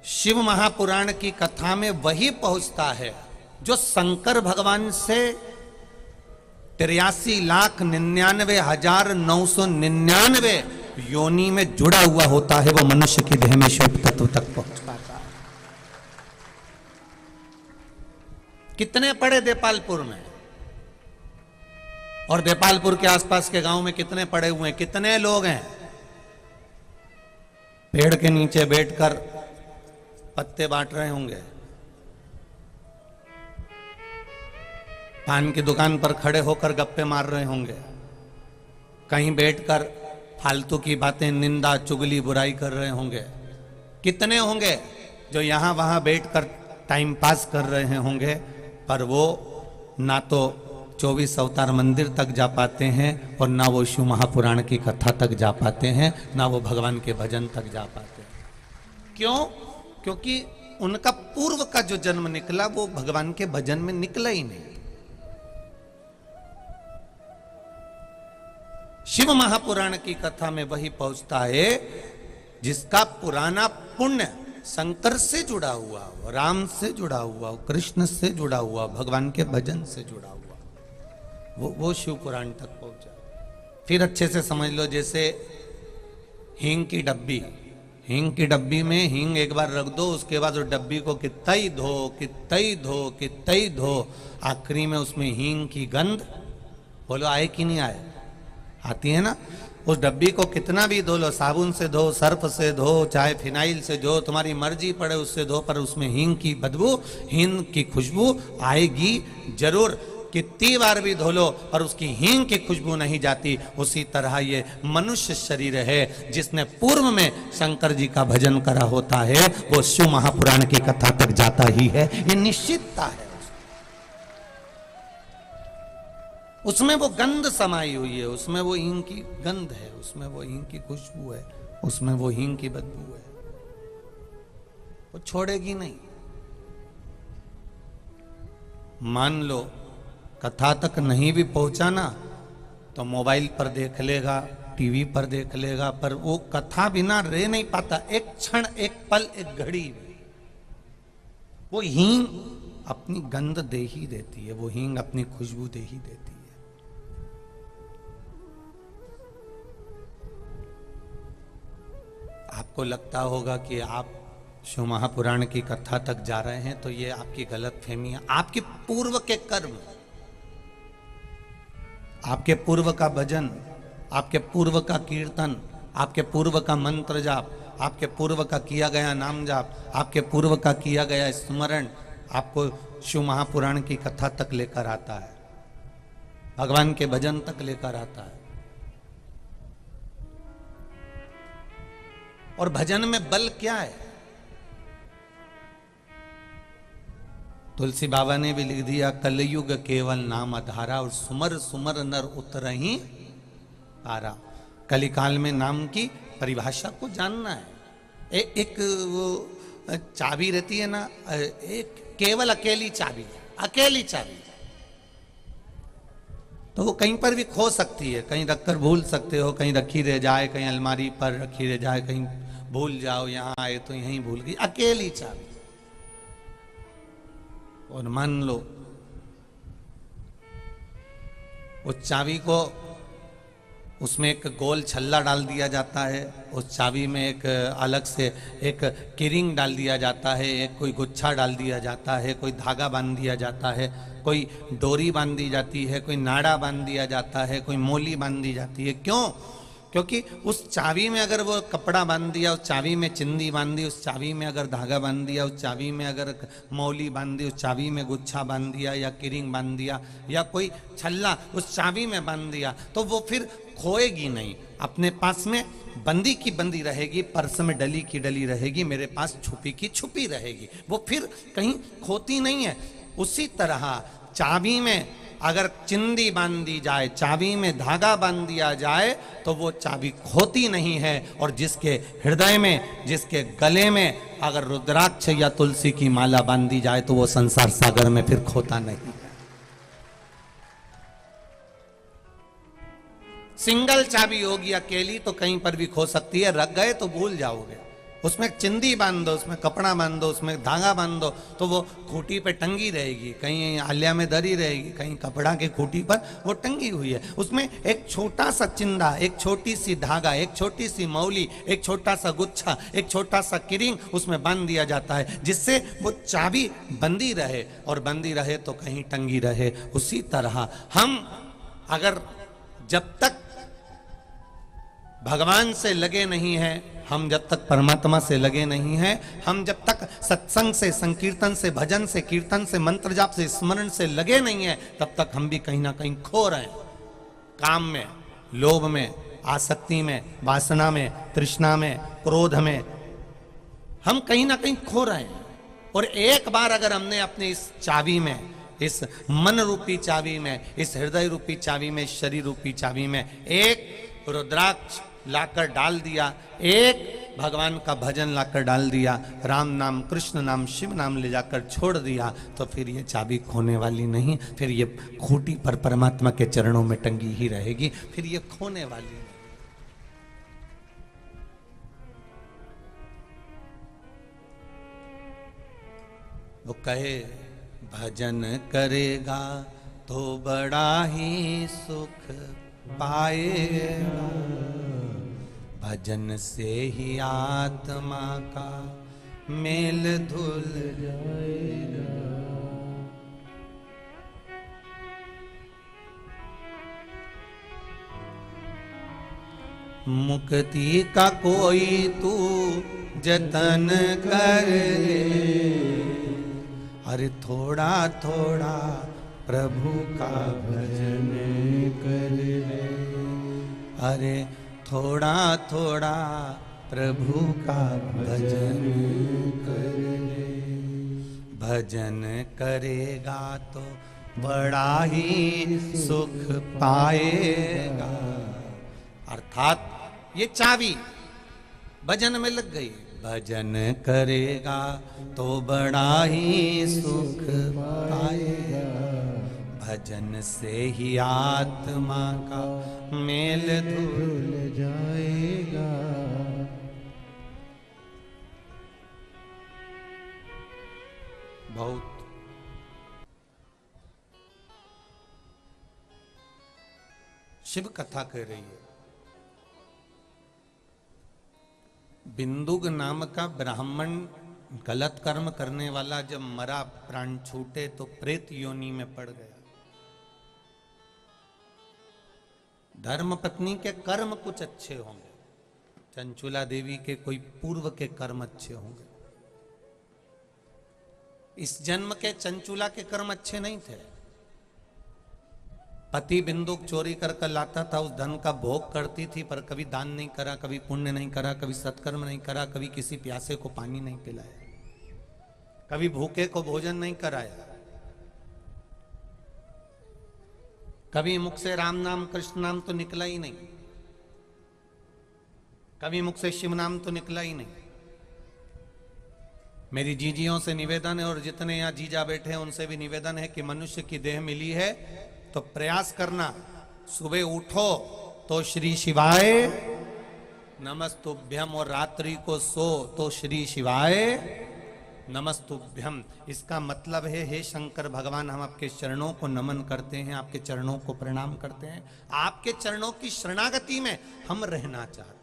शिव महापुराण की कथा में वही पहुंचता है जो शंकर भगवान से 83,99,999 योनि में जुड़ा हुआ होता है, वो मनुष्य की देह में शिव तत्व तक पहुंच पाता है। कितने पड़े देपालपुर में, और देपालपुर के आसपास के गांव में कितने पड़े हुए हैं, कितने लोग हैं पेड़ के नीचे बैठकर पत्ते बांट रहे होंगे, पान की दुकान पर खड़े होकर गप्पे मार रहे होंगे, कहीं बैठकर फालतू की बातें, निंदा, चुगली, बुराई कर रहे होंगे। कितने होंगे जो यहां वहां बैठकर टाइम पास कर रहे होंगे, पर वो ना तो 24 अवतार मंदिर तक जा पाते हैं और ना वो शिव महापुराण की कथा तक जा पाते हैं, ना वो भगवान के भजन तक जा पाते हैं। क्यों? क्योंकि उनका पूर्व का जो जन्म निकला वो भगवान के भजन में निकला ही नहीं। शिव महापुराण की कथा में वही पहुंचता है जिसका पुराना पुण्य शंकर से जुड़ा हुआ हो, राम से जुड़ा हुआ हो, कृष्ण से जुड़ा हुआ, भगवान के भजन से जुड़ा हुआ, वो शिव पुराण तक पहुंचा। फिर अच्छे से समझ लो, जैसे हींग की डब्बी, हींग की डब्बी में हींग एक बार रख दो, उसके बाद उस डब्बी को कितना ही धो, कितना ही धो, कितना ही धो, आखिरी में उसमें हींग की गंध, बोलो आए कि नहीं आए? आती है ना। उस डब्बी को कितना भी धो लो, साबुन से धो, सर्फ से धो, चाहे फिनाइल से धो, तुम्हारी मर्जी पड़े उससे धो, पर उसमें हींग की बदबू, हींग की खुशबू आएगी जरूर। कितनी बार भी धो लो और उसकी हींग की खुशबू नहीं जाती। उसी तरह ये मनुष्य शरीर है जिसने पूर्व में शंकर जी का भजन करा होता है, वो शिव महापुराण की कथा तक जाता ही है, ये निश्चितता है। उसमें वो गंध समाई हुई है, उसमें वो हींग की गंध है, उसमें वो हींग की खुशबू है, उसमें वो हींग की बदबू है, वो छोड़ेगी नहीं। मान लो कथा तक नहीं भी पहुंचा ना, तो मोबाइल पर देख लेगा, टीवी पर देख लेगा, पर वो कथा बिना रह नहीं पाता। एक क्षण, एक पल, एक घड़ी वो हींग अपनी गंध दे ही देती है, वो हींग अपनी खुशबू दे ही देती है। आपको लगता होगा कि आप शिव महापुराण की कथा तक जा रहे हैं, तो ये आपकी गलत फहमी है। आपके पूर्व के कर्म, आपके पूर्व का भजन, आपके पूर्व का कीर्तन, आपके पूर्व का मंत्र जाप, आपके पूर्व का किया गया नाम जाप, आपके पूर्व का किया गया स्मरण आपको शिव महापुराण की कथा तक लेकर आता है, भगवान के भजन तक लेकर आता है। और भजन में बल क्या है? तुलसी बाबा ने भी लिख दिया, कलयुग केवल नाम आधारा, और सुमर सुमर नर उतरहि पारा। कलिकाल में नाम की परिभाषा को जानना है। एक वो चाबी रहती है ना, एक केवल अकेली चाबी, अकेली चाबी, तो वो कहीं पर भी खो सकती है, कहीं रखकर भूल सकते हो, कहीं रखी रह जाए, कहीं अलमारी पर रखी रह जाए, कहीं भूल जाओ, यहां आए तो यहीं भूल गई, अकेली चाबी। और मान लो उस चाबी को, उसमें एक गोल छल्ला डाल दिया जाता है, उस चाबी में एक अलग से एक किरिंग डाल दिया जाता है, एक कोई गुच्छा डाल दिया जाता है, कोई धागा बांध दिया जाता है, कोई डोरी बांध दी जाती है, कोई नाड़ा बांध दिया जाता है, कोई मोली बांध दी जाती है। क्यों? क्योंकि उस चाबी में अगर वो कपड़ा बांध दिया, उस चाबी में चिंदी बांध दी, उस चाबी में अगर धागा बांध दिया, उस चाबी में अगर मौली बांध दी, उस चाबी में गुच्छा बांध दिया, या किरिंग बांध दिया, या कोई छल्ला उस चाबी में बांध दिया, तो वो फिर खोएगी नहीं, अपने पास में बंदी की बंदी रहेगी, पर्स में डली की डली रहेगी, मेरे पास छुपी की छुपी रहेगी, वो फिर कहीं खोती नहीं है। उसी तरह चाबी में अगर चिंदी बांध दी जाए, चाबी में धागा बांध दिया जाए तो वो चाबी खोती नहीं है। और जिसके हृदय में, जिसके गले में अगर रुद्राक्ष या तुलसी की माला बांध दी जाए तो वो संसार सागर में फिर खोता नहीं। सिंगल चाबी होगी अकेली तो कहीं पर भी खो सकती है, रख गए तो भूल जाओगे। उसमें चिंदी बांध दो, उसमें कपड़ा बांध दो, उसमें धागा बांध दो तो वो खूंटी पे टंगी रहेगी, कहीं आलिया में धरी रहेगी, कहीं कपड़ा के खूंटी पर वो टंगी हुई है। उसमें एक छोटा सा चिंदा, एक छोटी सी धागा, एक छोटी सी मौली, एक छोटा सा गुच्छा, एक छोटा सा किरिंग उसमें बांध दिया जाता है, जिससे वो चाबी बंदी रहे, और बंदी रहे तो कहीं टंगी रहे। उसी तरह हम अगर जब तक भगवान से लगे नहीं हैं, हम जब तक परमात्मा से लगे नहीं हैं, हम जब तक सत्संग से, संकीर्तन से, भजन से, कीर्तन से, मंत्र जाप से, स्मरण से लगे नहीं हैं, तब तक हम भी कहीं ना कहीं खो रहे हैं। काम में, लोभ में, आसक्ति में, वासना में, तृष्णा में, क्रोध में हम कहीं ना कहीं खो रहे हैं। और एक बार अगर हमने अपने इस चाबी में, इस मन रूपी चाबी में, इस हृदय रूपी चाबी में, शरीर रूपी चाबी में एक रुद्राक्ष लाकर डाल दिया, एक भगवान का भजन लाकर डाल दिया, राम नाम, कृष्ण नाम, शिव नाम ले जाकर छोड़ दिया, तो फिर ये चाबी खोने वाली नहीं, फिर ये खूंटी पर परमात्मा के चरणों में टंगी ही रहेगी, फिर ये खोने वाली नहीं। वो कहे भजन करेगा तो बड़ा ही सुख पाएगा, भजन से ही आत्मा का मेल धुल जाएगा। मुक्ति का कोई तू जतन कर ले, अरे थोड़ा थोड़ा प्रभु का भजन कर ले, अरे थोड़ा थोड़ा प्रभु का भजन कर ले। भजन करेगा तो बड़ा ही सुख पाएगा। अर्थात ये चाबी भजन में लग गई, भजन करेगा तो बड़ा ही सुख पाएगा, भजन से ही आत्मा का मेल धुल जाएगा। बहुत शिव कथा कह रही है। बिंदुक नाम का ब्राह्मण गलत कर्म करने वाला जब मरा, प्राण छूटे तो प्रेत योनि में पड़ गया। धर्म पत्नी के कर्म कुछ अच्छे होंगे, चंचुला देवी के कोई पूर्व के कर्म अच्छे होंगे। इस जन्म के चंचुला के कर्म अच्छे नहीं थे। पति बिंदुक चोरी कर कर लाता था, उस धन का भोग करती थी, पर कभी दान नहीं करा, कभी पुण्य नहीं करा, कभी सत्कर्म नहीं करा, कभी किसी प्यासे को पानी नहीं पिलाया, कभी भूखे को भोजन नहीं कराया, कभी मुख से राम नाम कृष्ण नाम तो निकला ही नहीं, कभी मुख से शिव नाम तो निकला ही नहीं। मेरी जीजियों से निवेदन है, और जितने यहाँ जीजा बैठे हैं उनसे भी निवेदन है कि मनुष्य की देह मिली है तो प्रयास करना, सुबह उठो तो श्री शिवाय नमस्तुभ्यम, और रात्रि को सो तो श्री शिवाय नमस्तुभ्यम। इसका मतलब है, हे शंकर भगवान, हम आपके चरणों को नमन करते हैं, आपके चरणों को प्रणाम करते हैं, आपके चरणों की शरणागति में हम रहना चाहते हैं।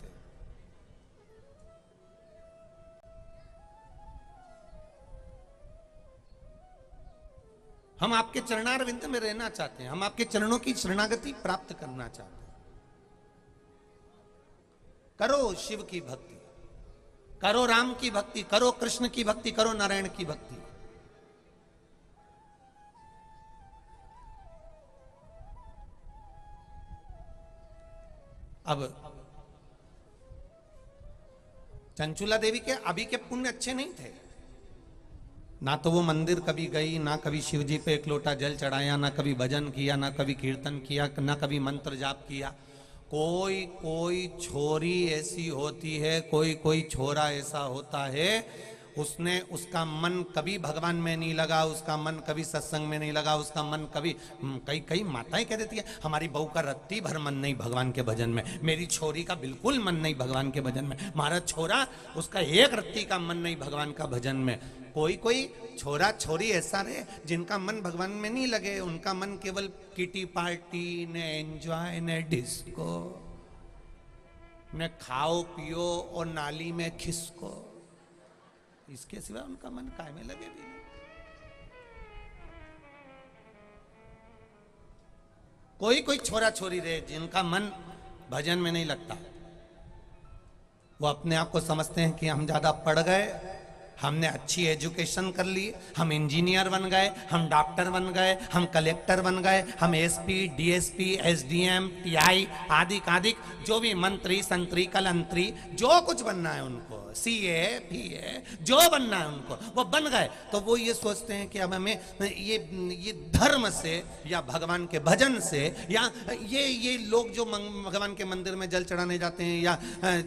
हम आपके चरणारविंद में रहना चाहते हैं, हम आपके चरणों की शरणागति प्राप्त करना चाहते हैं। करो शिव की भक्ति, करो राम की भक्ति, करो कृष्ण की भक्ति, करो नारायण की भक्ति। अब चंचुला देवी के अभी के पुण्य अच्छे नहीं थे, ना तो वो मंदिर कभी गई, ना कभी शिव जी पे एक लोटा जल चढ़ाया, ना कभी भजन किया, ना कभी कीर्तन किया, ना कभी मंत्र जाप किया। कोई कोई छोरी ऐसी होती है, कोई कोई छोरा ऐसा होता है, उसने उसका मन कभी भगवान में नहीं लगा, उसका मन कभी सत्संग में नहीं लगा, उसका मन कभी कई कई माताएं कह देती है हमारी बहू का रत्ती भर मन नहीं भगवान के भजन में, मेरी छोरी का बिल्कुल मन नहीं भगवान के भजन में, हमारा छोरा उसका एक रत्ती का मन नहीं भगवान का भजन में। कोई कोई छोरा छोरी ऐसा रहे जिनका मन भगवान में नहीं लगे, उनका मन केवल किटी पार्टी ने एंजॉय ने डिस्को ने खाओ पियो और नाली में खिसको, इसके सिवा उनका मन काय में लगे भी नहीं। कोई कोई छोरा छोरी रहे जिनका मन भजन में नहीं लगता, वो अपने आप को समझते हैं कि हम ज्यादा पढ़ गए, हमने अच्छी एजुकेशन कर ली, हम इंजीनियर बन गए, हम डॉक्टर बन गए, हम कलेक्टर बन गए, हम एसपी डीएसपी एसडीएम टीआई आदि आदि जो भी मंत्री संतरी कलंतरी जो कुछ बनना है उनको, सीए पीए जो बनना है उनको वो बन गए। तो वो ये सोचते हैं कि अब हमें ये धर्म से या भगवान के भजन से या ये लोग जो भगवान के मंदिर में जल चढ़ाने जाते हैं या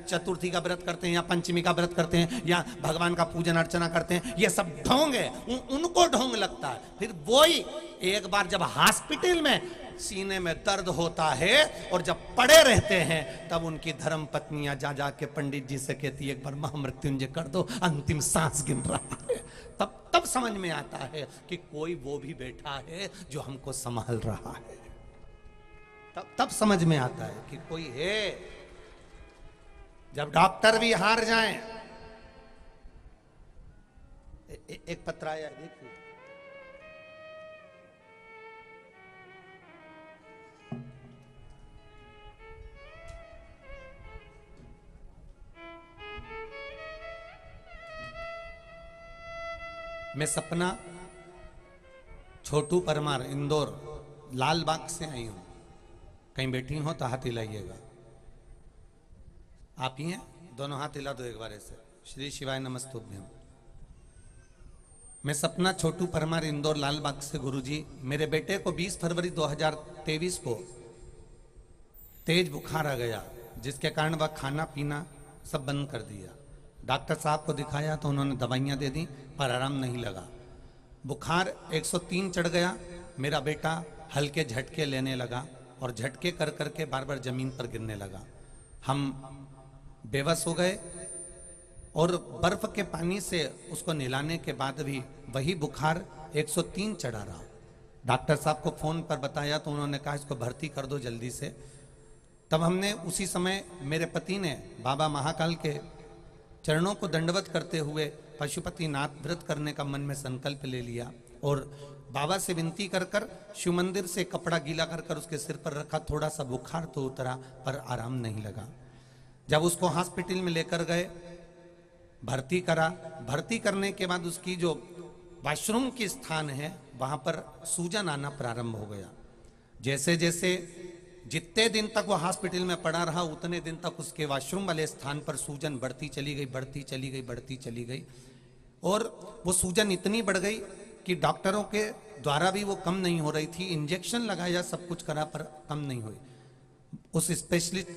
चतुर्थी का व्रत करते हैं या पंचमी का व्रत करते हैं या भगवान का पूजन अर्चना करते हैं, ये सब ढोंग है, उनको ढोंग लगता है। फिर वही एक बार जब हॉस्पिटल में सीने में दर्द होता है और जब पड़े रहते हैं तब उनकी धर्म पत्नियां जा जा के पंडित जी से कहती है एक बार महामृत्युंजय कर दो, अंतिम सांस गिन रहा है। तब समझ में आता है कि कोई वो भी बैठा है जो हमको संभाल रहा है। तब समझ में आता है कि कोई है। जब डॉक्टर भी हार जाएं, एक पत्र आया देखिए, मैं सपना छोटू परमार इंदौर लाल बाग से आई हूं, कहीं बैठी हो तो हाथ हिलाइएगा। आप ही हैं? दोनों हाथ हिला दो एक बार ऐसे। श्री शिवाय नमस्तुभ्यम। मैं सपना छोटू परमार इंदौर लाल बाग से। गुरुजी, मेरे बेटे को 20 फरवरी 2023 को तेज बुखार आ गया, जिसके कारण वह खाना पीना सब बंद कर दिया। डॉक्टर साहब को दिखाया तो उन्होंने दवाइयां दे दी पर आराम नहीं लगा। बुखार 103 चढ़ गया। मेरा बेटा हल्के झटके लेने लगा और झटके कर करके बार बार जमीन पर गिरने लगा। हम बेबस हो गए और बर्फ के पानी से उसको नहलाने के बाद भी वही बुखार 103 चढ़ा रहा। डॉक्टर साहब को फोन पर बताया तो उन्होंने कहा इसको भर्ती कर दो जल्दी से। तब हमने उसी समय मेरे पति ने बाबा महाकाल के चरणों को दंडवत करते हुए पशुपतिनाथ व्रत करने का मन में संकल्प ले लिया और बाबा से विनती कर कर शिव मंदिर से कपड़ा गीला कर कर उसके सिर पर रखा। थोड़ा सा बुखार तो उतरा पर आराम नहीं लगा। जब उसको हॉस्पिटल में लेकर गए, भर्ती करा। भर्ती करने के बाद उसकी जो वॉशरूम की स्थान है वहां पर सूजन आना प्रारंभ हो गया। जैसे जैसे जितने दिन तक वो हॉस्पिटल में पड़ा रहा उतने दिन तक उसके वॉशरूम वाले स्थान पर सूजन बढ़ती चली गई, बढ़ती चली गई, बढ़ती चली गई और वो सूजन इतनी बढ़ गई कि डॉक्टरों के द्वारा भी वो कम नहीं हो रही थी। इंजेक्शन लगाया, सब कुछ करा पर कम नहीं हुई। उस स्पेशलिस्ट,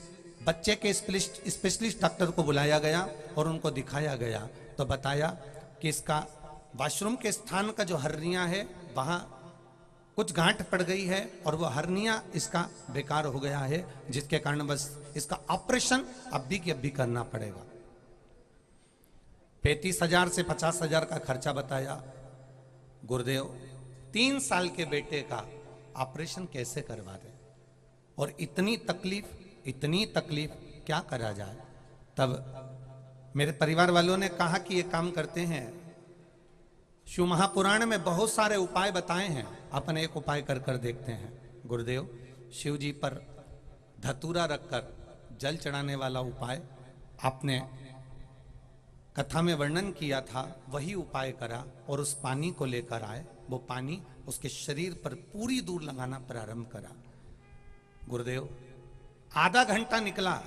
बच्चे के स्पेशलिस्ट डॉक्टर को बुलाया गया और उनको दिखाया गया तो बताया कि इसका वॉशरूम के स्थान का जो हर्निया है वहां कुछ गांठ पड़ गई है और वो हर्निया इसका बेकार हो गया है, जिसके कारण बस इसका ऑपरेशन अभी की अभी करना पड़ेगा। 35,000 से 50,000 का खर्चा बताया। गुरुदेव 3 साल के बेटे का ऑपरेशन कैसे करवा दे और इतनी तकलीफ क्या करा जाए। तब मेरे परिवार वालों ने कहा कि ये काम करते हैं, शिव महापुराण में बहुत सारे उपाय बताए हैं, अपन एक उपाय कर कर देखते हैं। गुरुदेव शिव जी पर धतूरा रखकर जल चढ़ाने वाला उपाय आपने कथा में वर्णन किया था, वही उपाय करा और उस पानी को लेकर आए। वो पानी उसके शरीर पर पूरी दूर लगाना प्रारंभ करा। गुरुदेव आधा घंटा निकला,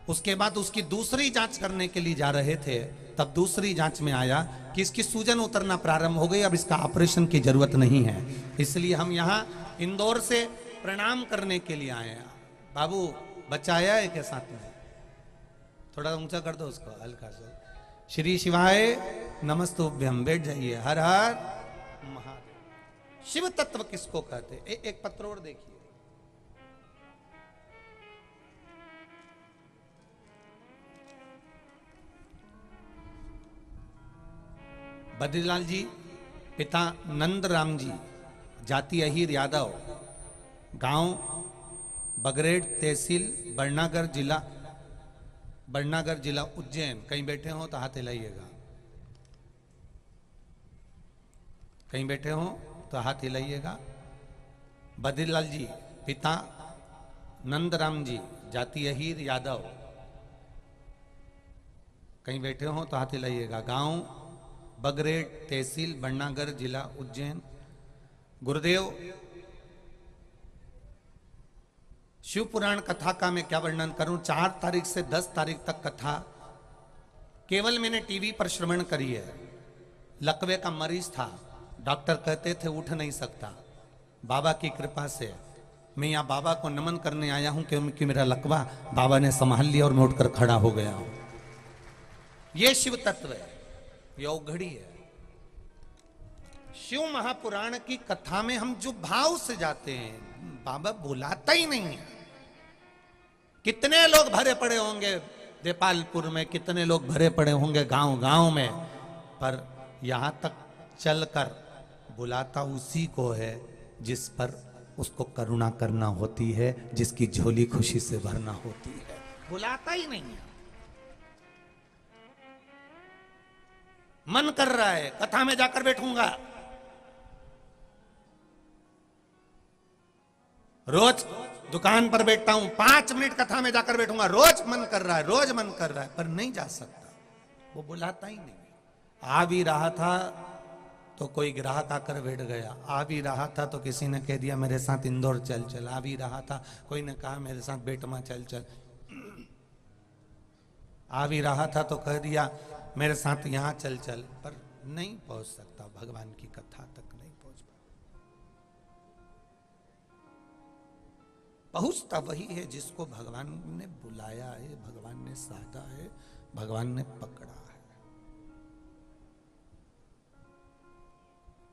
उसके बाद उसकी दूसरी जांच करने के लिए जा रहे थे तब दूसरी जांच में आया कि इसकी सूजन उतरना प्रारंभ हो गई, अब इसका ऑपरेशन की जरूरत नहीं है। इसलिए हम यहाँ इंदौर से प्रणाम करने के लिए आए हैं। बाबू बच्चा आया है क्या साथ में? थोड़ा ऊंचा कर दो उसको हल्का से। श्री शिवाय नमस्तुभ्यम। बैठ जाइए। हर हर महादेव। शिव तत्व किसको कहते? एक पत्र और देखिए। बद्रीलाल जी पिता नंदराम जी, जाति अहीर यादव, गांव बगरेट, तहसील बड़नागर जिला उज्जैन। कहीं बैठे हो तो हाथ हिलाइएगा, कहीं बैठे हो तो हाथ हिलाइएगा। बद्रीलाल जी पिता नंदराम जी, जाति अहीर यादव, कहीं बैठे हो तो हाथ हिलाइएगा। गांव बगरेट, तहसील बड़नागर, जिला उज्जैन। गुरुदेव शिव पुराण कथा का मैं क्या वर्णन करूं। 4 तारीख से 10 तारीख तक कथा केवल मैंने टीवी पर श्रवण करी है। लकवे का मरीज था, डॉक्टर कहते थे उठ नहीं सकता। बाबा की कृपा से मैं यहाँ बाबा को नमन करने आया हूं क्योंकि मेरा लकवा बाबा ने संभाल लिया और मैं उठकर खड़ा हो गया हूं। ये शिव तत्व है, ये औघड़ी है। शिव महापुराण की कथा में हम जो भाव से जाते हैं, बाबा बुलाता ही नहीं है। कितने लोग भरे पड़े होंगे देपालपुर में, कितने लोग भरे पड़े होंगे गांव गांव में, पर यहां तक चलकर बुलाता उसी को है जिस पर उसको करुणा करना होती है, जिसकी झोली खुशी से भरना होती है। बुलाता ही नहीं है। मन कर रहा है कथा में जाकर बैठूंगा, रोज दुकान पर बैठता हूं, 5 मिनट कथा में जाकर बैठूंगा, रोज मन कर रहा है, रोज मन कर रहा है, पर नहीं जा सकता। वो बुलाता ही नहीं। आ भी रहा था तो कोई ग्राहक आकर बैठ गया, आ भी रहा था तो किसी ने कह दिया मेरे साथ इंदौर चल चल, आ भी रहा था कोई ने कहा मेरे साथ बेटमा चल चल, आ भी रहा था तो कह दिया मेरे साथ यहां चल चल, पर नहीं पहुंच सकता भगवान की कथा तक, नहीं पहुंच पहुंचता वही है जिसको भगवान ने बुलाया है, भगवान ने साधा है, भगवान ने पकड़ा है।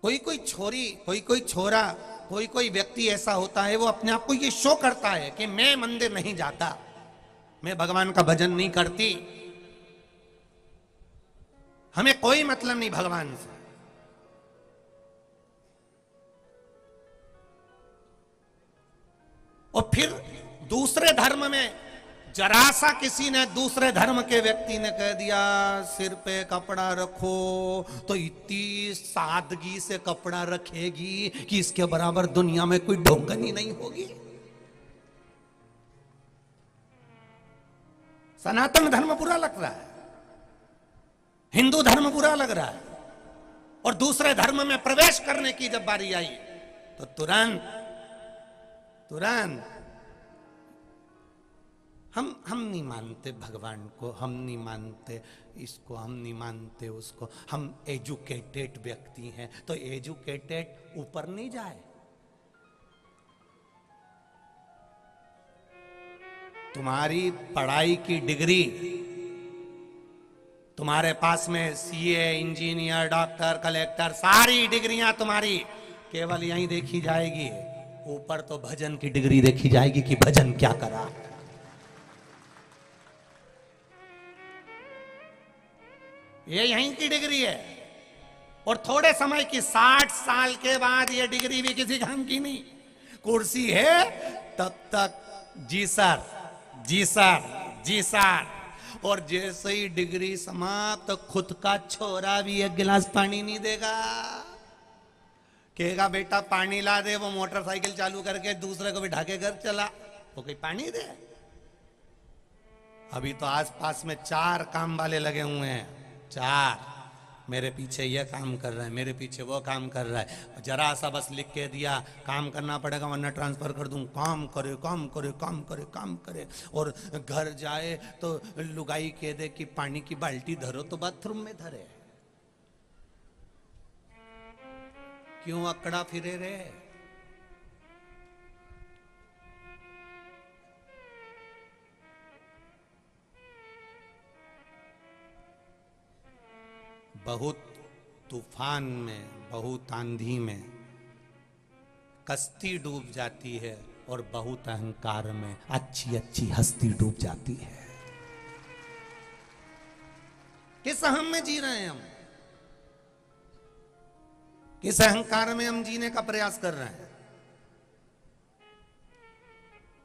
कोई कोई छोरी, कोई कोई छोरा, कोई कोई व्यक्ति ऐसा होता है, वो अपने आप को ये शो करता है कि मैं मंदिर नहीं जाता, मैं भगवान का भजन नहीं करती, हमें कोई मतलब नहीं भगवान से। और फिर दूसरे धर्म में जरा सा किसी ने, दूसरे धर्म के व्यक्ति ने कह दिया सिर पे कपड़ा रखो, तो इतनी सादगी से कपड़ा रखेगी कि इसके बराबर दुनिया में कोई ढोंगनी नहीं होगी। सनातन धर्म बुरा लग रहा है, हिंदू धर्म बुरा लग रहा है, और दूसरे धर्म में प्रवेश करने की जब बारी आई तो तुरंत हम नहीं मानते भगवान को, हम नहीं मानते इसको, हम नहीं मानते उसको, हम एजुकेटेड व्यक्ति हैं, तो एजुकेटेड ऊपर नहीं जाए। तुम्हारी पढ़ाई की डिग्री, तुम्हारे पास में सीए, इंजीनियर, डॉक्टर, कलेक्टर, सारी डिग्रियां तुम्हारी केवल यहीं देखी जाएगी। ऊपर तो भजन की डिग्री देखी जाएगी कि भजन क्या करा। ये यहीं की डिग्री है, और थोड़े समय की, 60 साल के बाद ये डिग्री भी किसी काम की नहीं। कुर्सी है तब तक जी सर, जी सर, जी सर, और जैसे ही डिग्री समाप्त तो खुद का छोरा भी एक गिलास पानी नहीं देगा। कहेगा बेटा पानी ला दे, वो मोटरसाइकिल चालू करके दूसरे को बिठा के घर चला, वो कोई पानी दे। अभी तो आसपास में 4 काम वाले लगे हुए हैं, 4, मेरे पीछे यह काम कर रहा है, मेरे पीछे वो काम कर रहा है, जरा सा बस लिख के दिया काम करना पड़ेगा वरना ट्रांसफर कर दूं। काम करे काम करे काम करे काम करे, और घर जाए तो लुगाई कह दे कि पानी की बाल्टी धरो तो बाथरूम में धरे। क्यों अकड़ा फिरे रे? बहुत तूफान में, बहुत आंधी में कश्ती डूब जाती है और बहुत अहंकार में अच्छी अच्छी हस्ती डूब जाती है। किस अहम में जी रहे हैं हम? किस अहंकार में हम जीने का प्रयास कर रहे हैं?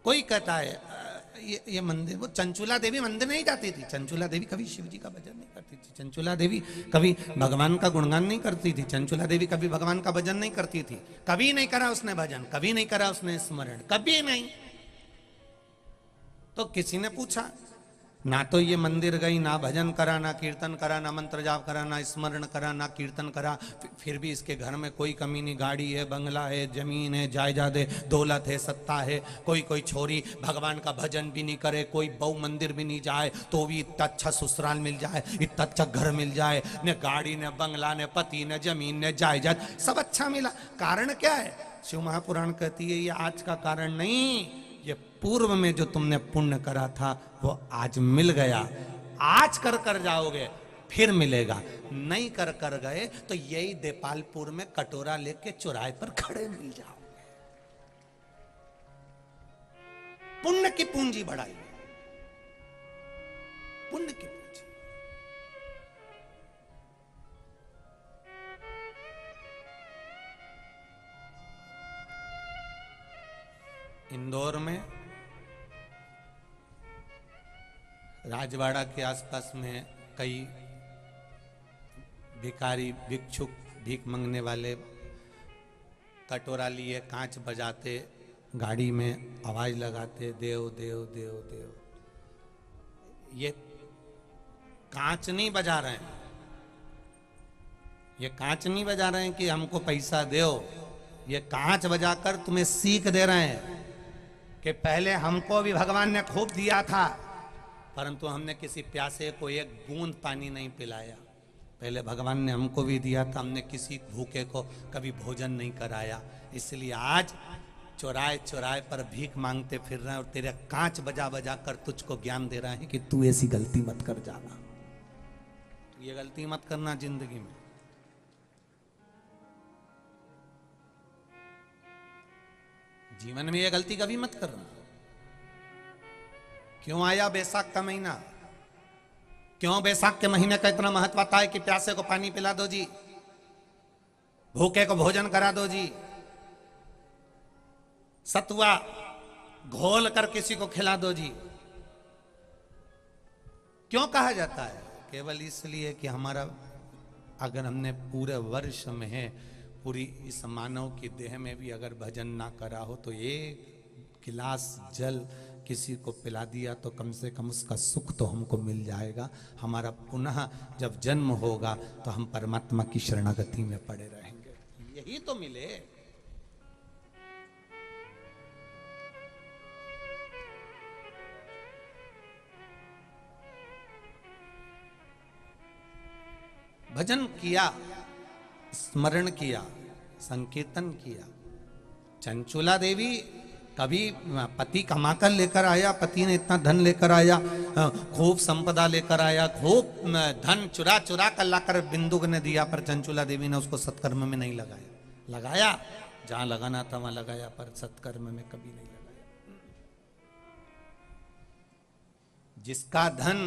कोई कहता है ये मंदिर, वो चंचुला देवी मंदिर नहीं जाती थी। चंचुला देवी कभी शिव जी का भजन नहीं करती थी। चंचुला देवी कभी भगवान का गुणगान नहीं करती थी। चंचुला देवी कभी भगवान का भजन नहीं करती थी। कभी नहीं करा उसने भजन, कभी नहीं करा उसने स्मरण, कभी नहीं। तो किसी ने पूछा, ना तो ये मंदिर गई, ना भजन करा, ना कीर्तन करा, ना मंत्र जाप करा, ना स्मरण करा, ना कीर्तन करा, फिर भी इसके घर में कोई कमी नहीं। गाड़ी है, बंगला है, जमीन है, जायदाद है, दौलत है, सत्ता है। कोई छोरी भगवान का भजन भी नहीं करे, कोई बहु मंदिर भी नहीं जाए तो भी इतना अच्छा ससुराल मिल जाए, इतना अच्छा घर मिल जाए, न गाड़ी, न बंगला, न पति, न जमीन, न जायदाद, सब अच्छा मिला। कारण क्या है? शिव महापुराण कहती है ये आज का कारण नहीं, ये पूर्व में जो तुमने पुण्य करा था वो आज मिल गया। आज कर कर जाओगे फिर मिलेगा, नहीं कर कर गए तो यही देपालपुर में कटोरा लेके चौराहे पर खड़े मिल जाओगे। पुण्य की पूंजी बढ़ाई, पुण्य की पूंजी। इंदौर में राजवाड़ा के आसपास में कई भिखारी, भिक्षुक, भीख मांगने वाले कटोरा लिए कांच बजाते, गाड़ी में आवाज लगाते, देव देव देव देव। ये कांच नहीं बजा रहे हैं, ये कांच नहीं बजा रहे हैं कि हमको पैसा दो। ये कांच बजाकर तुम्हें सीख दे रहे हैं कि पहले हमको भी भगवान ने खूब दिया था, परंतु हमने किसी प्यासे को एक बूंद पानी नहीं पिलाया। पहले भगवान ने हमको भी दिया था, हमने किसी भूखे को कभी भोजन नहीं कराया। इसलिए आज चौराहे चौराहे पर भीख मांगते फिर रहे हैं और तेरे कांच बजा बजा कर तुझको ज्ञान दे रहे हैं कि तू ऐसी गलती मत कर जाना, तू ये गलती मत करना जिंदगी में। जीवन में ये गलती कभी मत करना। क्यों आया बैसाख का महीना? क्यों बैसाख के महीने का इतना महत्व आता है कि प्यासे को पानी पिला दो जी, भूखे को भोजन करा दो जी, सतुआ घोल कर किसी को खिला दो जी। क्यों कहा जाता है? केवल इसलिए कि हमारा, अगर हमने पूरे वर्ष में है, पूरी इस मानव की देह में भी अगर भजन ना करा हो तो एक गिलास जल किसी को पिला दिया तो कम से कम उसका सुख तो हमको मिल जाएगा। हमारा पुनः जब जन्म होगा तो हम परमात्मा की शरणागति में पड़े रहेंगे, यही तो मिले। भजन किया, स्मरण किया, संकीर्तन किया। चंचुला देवी कभी पति कमाकर लेकर आया, पति ने इतना धन लेकर आया, खूब संपदा लेकर आया, खूब धन चुरा चुरा कर लाकर बिंदु ने दिया, पर चंचुला देवी ने उसको सत्कर्म में नहीं लगाया। लगाया जहां लगाना था वहां लगाया, पर सत्कर्म में कभी नहीं लगाया। जिसका धन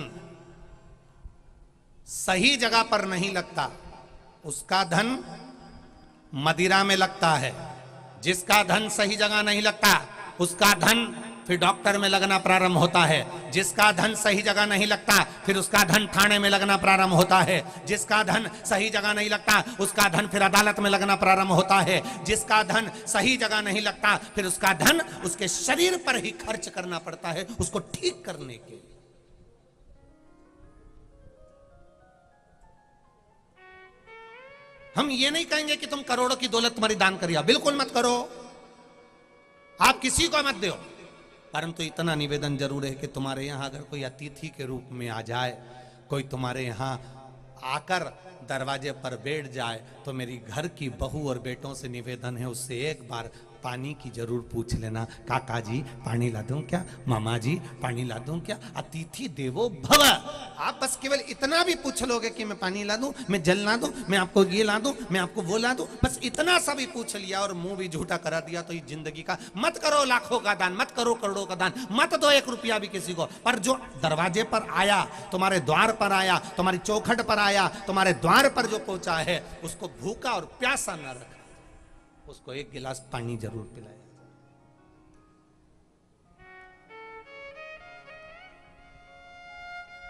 सही जगह पर नहीं लगता उसका धन मदिरा में लगता है। जिसका धन सही जगह नहीं लगता उसका धन फिर डॉक्टर में लगना प्रारंभ होता है। जिसका धन सही जगह नहीं लगता फिर उसका धन थाने में लगना प्रारंभ होता है। जिसका धन सही जगह नहीं लगता उसका धन फिर अदालत में लगना प्रारंभ होता है। जिसका धन सही जगह नहीं लगता फिर उसका धन उसके शरीर पर ही खर्च करना पड़ता है उसको ठीक करने के। हम ये नहीं कहेंगे कि तुम करोड़ों की दौलत तुम्हारी दान करिए, बिल्कुल मत करो, आप किसी को मत दो, परंतु इतना निवेदन जरूर है कि तुम्हारे यहां अगर कोई अतिथि के रूप में आ जाए, कोई तुम्हारे यहां आकर दरवाजे पर बैठ जाए, तो मेरी घर की बहू और बेटों से निवेदन है, उससे एक बार पानी की जरूर पूछ लेना, काका जी पानी ला दूं क्या, मामा जी पानी ला दूं क्या, अतिथि देवो भव। आप बस केवल इतना भी पूछ लोगे कि मैं पानी ला दूं, मैं जल ला दूं, मैं आपको ये ला दूं, मैं आपको वो ला दूं, बस इतना सा भी पूछ लिया और मुंह भी झूठा करा दिया, तो ये जिंदगी का, मत करो लाखों का दान, मत करो करोड़ों का दान, मत दो 1 रुपया भी किसी को, पर जो दरवाजे पर आया, तुम्हारे द्वार पर आया, तुम्हारी चौखट पर आया, तुम्हारे द्वार पर जो पहुंचा है, उसको भूखा और प्यासा न रखा, उसको 1 गिलास पानी जरूर पिलाया।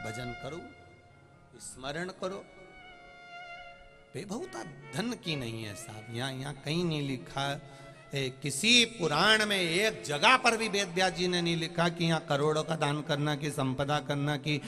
भजन करो, स्मरण करो, बेभूता धन की नहीं है साहब, यहां कहीं नहीं लिखा, किसी पुराण में एक जगह पर भी वेद व्यास जी ने नहीं लिखा कि यहाँ करोड़ों का दान करना, कि संपदा करना, कि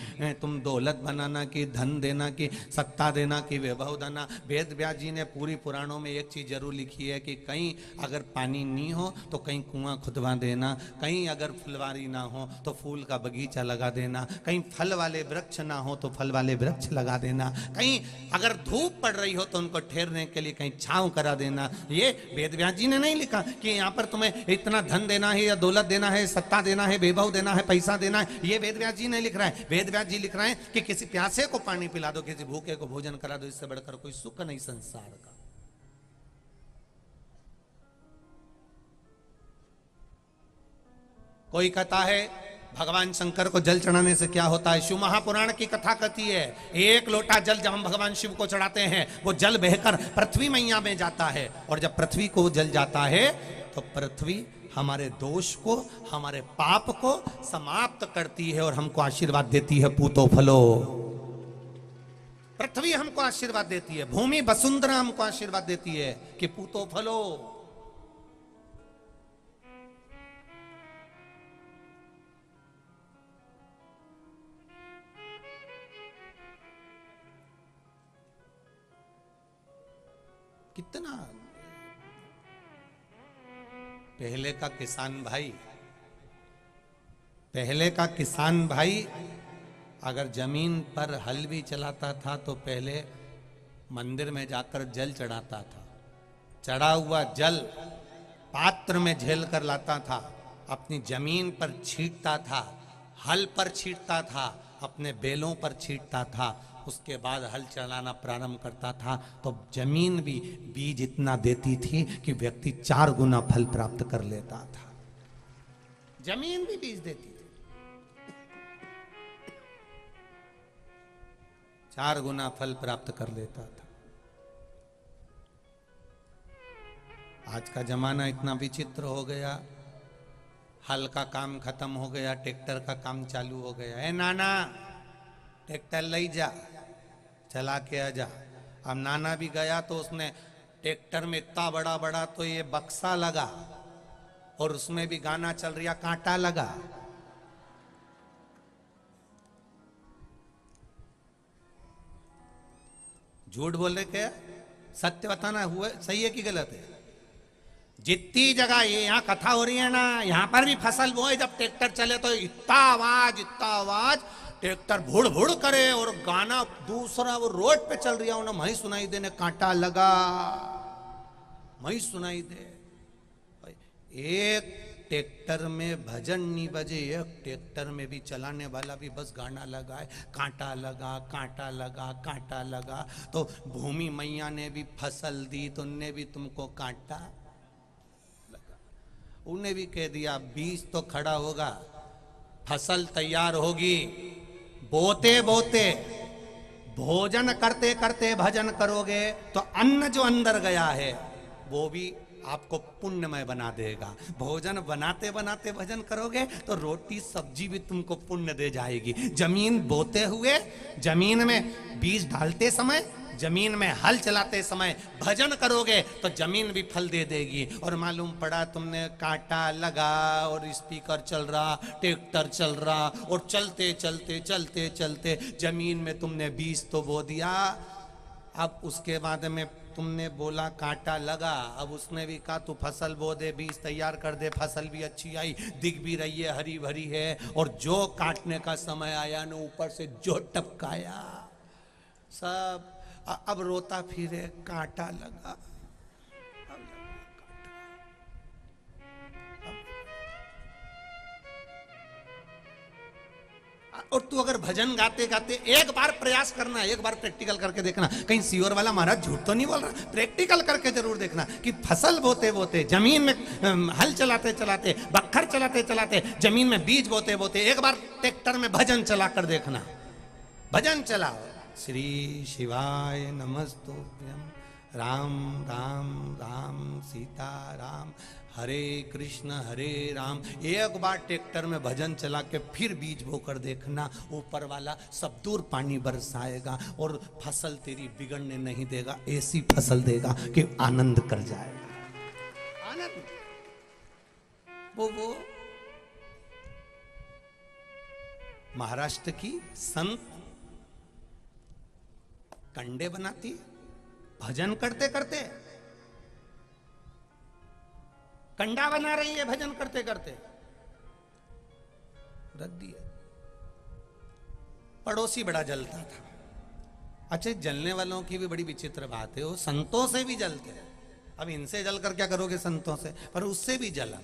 तुम दौलत बनाना, कि धन देना, कि सत्ता देना, कि वैभव देना। वेद व्यास जी ने पूरी पुराणों में एक चीज जरूर लिखी है कि कहीं अगर पानी नहीं हो तो कहीं कुआं खुदवा देना, कहीं अगर फुलवारी ना हो तो फूल का बगीचा लगा देना, कहीं फल वाले वृक्ष ना हो तो फल वाले वृक्ष लगा देना, कहीं अगर धूप पड़ रही हो तो उनको ठहरने के लिए कहीं छांव करा देना। ये वेद व्यास जी ने नहीं लिखा कि यहां पर तुम्हें इतना धन देना है या दौलत देना है, सत्ता देना है, वैभव देना है, पैसा देना है, ये वेद व्यास जी नहीं लिख रहा है। वेद व्यास जी लिख रहे हैं कि किसी प्यासे को पानी पिला दो, किसी भूखे को भोजन करा दो, इससे बढ़कर कोई सुख नहीं संसार का। कोई कहता है भगवान शंकर को जल चढ़ाने से क्या होता है, शिव महापुराण की कथा कहती है, 1 लोटा जल जब हम भगवान शिव को चढ़ाते हैं, वो जल बहकर पृथ्वी मैया में जाता है, और जब पृथ्वी को जल जाता है तो पृथ्वी हमारे दोष को, हमारे पाप को समाप्त करती है और हमको आशीर्वाद देती है, पूतो फलो। पृथ्वी हमको आशीर्वाद देती है, भूमि वसुंधरा हमको आशीर्वाद देती है कि पूतो फलो। कितना पहले का किसान भाई अगर जमीन पर हल भी चलाता था तो पहले मंदिर में जाकर जल चढ़ाता था, चढ़ा हुआ जल पात्र में झेल कर लाता था, अपनी जमीन पर छींटता था, हल पर छींटता था, अपने बैलों पर छींटता था, उसके बाद हल चलाना प्रारंभ करता था, तो जमीन भी बीज इतना देती थी कि व्यक्ति 4 गुना फल प्राप्त कर लेता था। जमीन भी बीज देती थी, 4 गुना फल प्राप्त कर लेता था। आज का जमाना इतना विचित्र हो गया, हल का काम खत्म हो गया, ट्रैक्टर का काम चालू हो गया है। नाना ट्रैक्टर ले जा, चला के आ जा। अब नाना भी गया तो उसने ट्रैक्टर में इतना बड़ा बड़ा तो ये बक्सा लगा, और उसमें भी गाना चल रहा, कांटा लगा। झूठ बोल रहे क्या, सत्य बताना हुआ सही है कि गलत है। जितनी जगह ये यहाँ कथा हो रही है ना, यहाँ पर भी फसल बोए, जब ट्रैक्टर चले तो इतना आवाज ट्रैक्टर भुड़ भुड़ करे, और गाना दूसरा वो रोड पे चल रही है, मही सुनाई देने, कांटा लगा, मही सुनाई दे। एक ट्रैक्टर में भजन नहीं बजे, एक ट्रैक्टर में भी चलाने वाला भी बस गाना लगाए, कांटा लगा, कांटा लगा, कांटा लगा। तो भूमि मैया ने भी फसल दी तो उनने भी तुमको कांटा लगा। उन्हें भी कह दिया बीज तो खड़ा होगा, फसल तैयार होगी, बोते बोते भोजन करते करते भजन करोगे तो अन्न जो अंदर गया है वो भी आपको पुण्यमय बना देगा। भोजन बनाते बनाते भजन करोगे तो रोटी सब्जी भी तुमको पुण्य दे जाएगी। जमीन बोते हुए, जमीन में बीज डालते समय, जमीन में हल चलाते समय भजन करोगे तो जमीन भी फल दे देगी। और मालूम पड़ा तुमने कांटा लगा और स्पीकर चल रहा, ट्रैक्टर चल रहा, और चलते चलते चलते चलते जमीन में तुमने बीज तो बो दिया, अब उसके बाद में तुमने बोला कांटा लगा, अब उसने भी कहा तू फसल बो दे, बीज तैयार कर दे, फसल भी अच्छी आई, दिख भी रही है, हरी भरी है, और जो काटने का समय आया ना ऊपर से जो टपकाया सब अब रोता फिरे, कांटा लगा। और तू अगर भजन गाते गाते एक बार प्रयास करना, एक बार प्रैक्टिकल करके देखना, कहीं सीवर वाला महाराज झूठ तो नहीं बोल रहा, प्रैक्टिकल करके जरूर देखना कि फसल बोते बोते, जमीन में हल चलाते चलाते, बखर चलाते चलाते, जमीन में बीज बोते बोते, एक बार ट्रैक्टर में भजन चला कर देखना। भजन चलाओ, श्री शिवाय नमस्तुभ्यं, राम राम राम सीता राम, हरे कृष्ण हरे राम। एक बार ट्रैक्टर में भजन चला के फिर बीज बोकर देखना, ऊपर वाला सब दूर पानी बरसाएगा और फसल तेरी बिगड़ने नहीं देगा, ऐसी फसल देगा कि आनंद कर जाएगा। आनंद वो महाराष्ट्र की संत कंडे बनाती भजन करते करते, कंडा बना रही है भजन करते करते, रख दिया। पड़ोसी बड़ा जलता था। अच्छा, जलने वालों की भी बड़ी विचित्र बात है, वो संतों से भी जलते हैं। अब इनसे जलकर क्या करोगे संतों से, पर उससे भी जला।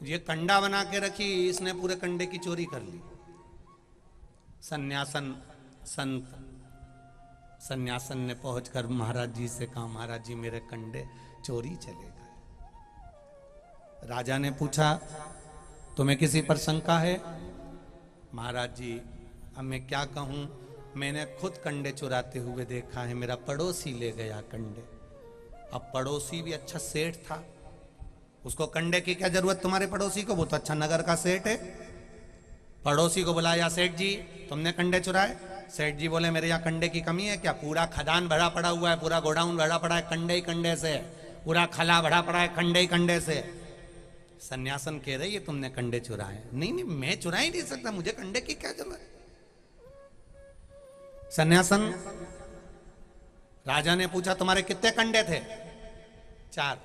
ये कंडा बना के रखी, इसने पूरे कंडे की चोरी कर ली। सन्यासन ने पहुंचकर महाराज जी से कहा, महाराज जी मेरे कंडे चोरी चले गए। राजा ने पूछा तुम्हें किसी पर शंका है? महाराज जी अब मैं क्या कहूं, मैंने खुद कंडे चुराते हुए देखा है, मेरा पड़ोसी ले गया कंडे। अब पड़ोसी भी अच्छा सेठ था, उसको कंडे की क्या जरूरत तुम्हारे पड़ोसी को, वो तो अच्छा नगर का सेठ है। पड़ोसी को बुलाया, सेठ जी तुमने कंडे चुराए? सेठ जी बोले मेरे यहाँ कंडे की कमी है क्या, पूरा खदान भरा पड़ा हुआ है, पूरा गोडाउन भरा पड़ा है कंडे ही कंडे से, पूरा खला भरा पड़ा है कंडे ही कंडे से। सन्यासन कह रहे ये तुमने कंडे चुराए? नहीं नहीं मैं चुरा ही नहीं सकता, मुझे कंडे की क्या जरूरत। सन्यासन, राजा ने पूछा तुम्हारे कितने कंडे थे? 4।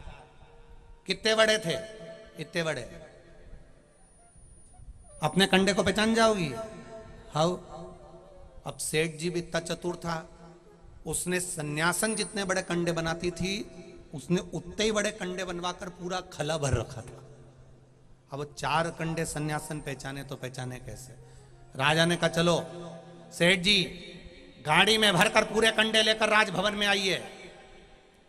कितने बड़े थे? इतने बड़े। अपने कंडे को पहचान जाओगी? हाउ। अब सेठ जी भी इतना चतुर था, उसने सन्यासन जितने बड़े कंडे बनाती थी उसने उतने ही बड़े कंडे बनवाकर पूरा खला भर रखा था। अब 4 कंडे सन्यासन पहचाने तो पहचाने कैसे? राजा ने कहा चलो सेठ जी गाड़ी में भरकर पूरे कंडे लेकर राजभवन में आइए,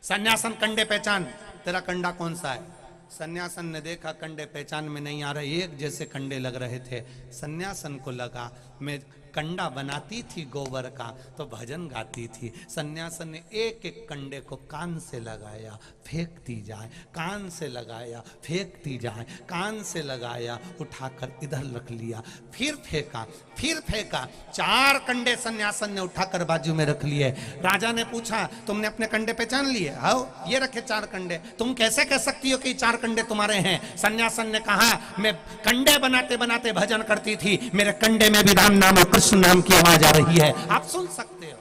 सन्यासन कंडे पहचान, तेरा कंडा कौन सा है? सन्यासन ने देखा कंडे पहचान में नहीं आ रहे, एक जैसे कंडे लग रहे थे। सन्यासन को लगा मैं कंडा बनाती थी गोबर का तो भजन गाती थी। सन्यासन ने एक एक कंडे को कान से लगाया, फेंकती जाए, कान से लगाया, फेंकती जाए, कान से लगाया, उठाकर इधर रख लिया, फिर फेंका, फिर फेंका। 4 कंडे सन्यासन ने उठाकर बाजू में रख लिए। राजा ने पूछा तुमने अपने कंडे पहचान लिए? आओ ये रखे 4 कंडे, तुम कैसे कह सकती हो कि 4 कंडे तुम्हारे हैं? सन्यासन ने कहा मैं कंडे बनाते बनाते भजन करती थी, मेरे कंडे में भी राम नाम और कृष्ण नाम की आवाज आ रही है, आप सुन सकते हो।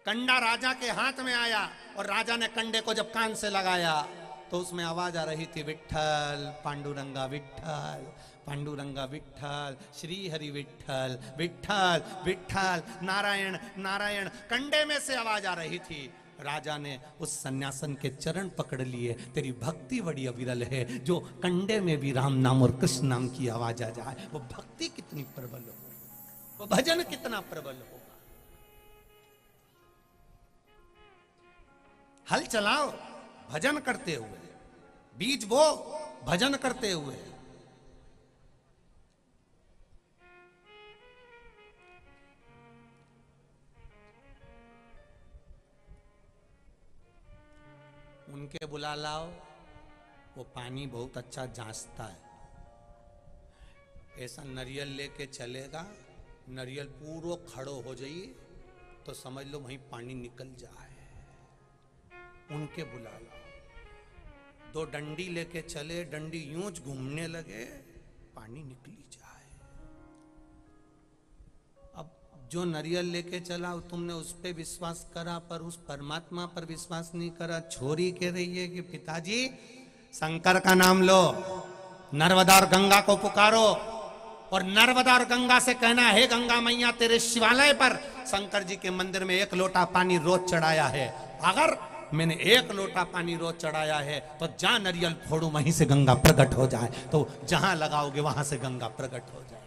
कंडा राजा के हाथ में आया और राजा ने कंडे को जब कान से लगाया तो उसमें आवाज आ रही थी विठ्ठल पांडुरंगा विठ्ठल, पांडुरंगा विठ्ठल, श्री हरि विठ्ठल, विठ्ठल विठ्ठल, नारायण नारायण। कंडे में से आवाज आ रही थी। राजा ने उस सन्यासन के चरण पकड़ लिए, तेरी भक्ति बड़ी अविरल है, जो कंडे में भी राम नाम और कृष्ण नाम की आवाज आ जाए। वो भक्ति कितनी प्रबल हो, वो भजन कितना प्रबल होगा। हल चलाओ भजन करते हुए, बीज बो भजन करते हुए। उनके बुला लाओ, वो पानी बहुत अच्छा जांचता है। ऐसा नारियल लेके चलेगा, नारियल पूरा खड़ो हो जाइए तो समझ लो वहीं पानी निकल जाए। उनके बुला लाओ। 2 डंडी लेके चले, डंडी यूं घूमने लगे, पानी निकली जाए। अब जो नारियल लेके चला तुमने उस पे विश्वास करा, पर उस परमात्मा पर विश्वास नहीं करा। छोरी कह रही है कि पिताजी शंकर का नाम लो, नर्मदा और गंगा को पुकारो, और नर्मदा और गंगा से कहना, हे गंगा मैया तेरे शिवालय पर शंकर जी के मंदिर में 1 लोटा पानी रोज चढ़ाया है, अगर मैंने 1 लोटा पानी रोज चढ़ाया है तो जहां नारियल फोड़ू वहीं से गंगा प्रकट हो जाए। तो जहां लगाओगे वहां से गंगा प्रकट हो जाए,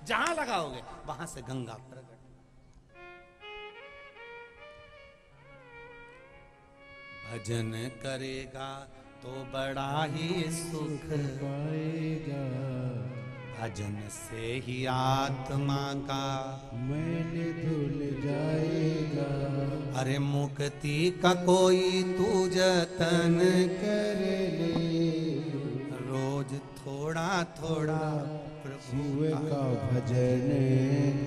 जहां लगाओगे वहां से गंगा प्रकट। भजन करेगा तो बड़ा ही सुख पाएगा, भजन से ही आत्मा का मैल धुल जाएगा। अरे मुक्ति का कोई तू जतन कर ले रोज थोड़ा थोड़ा प्रभु शिव का का भजन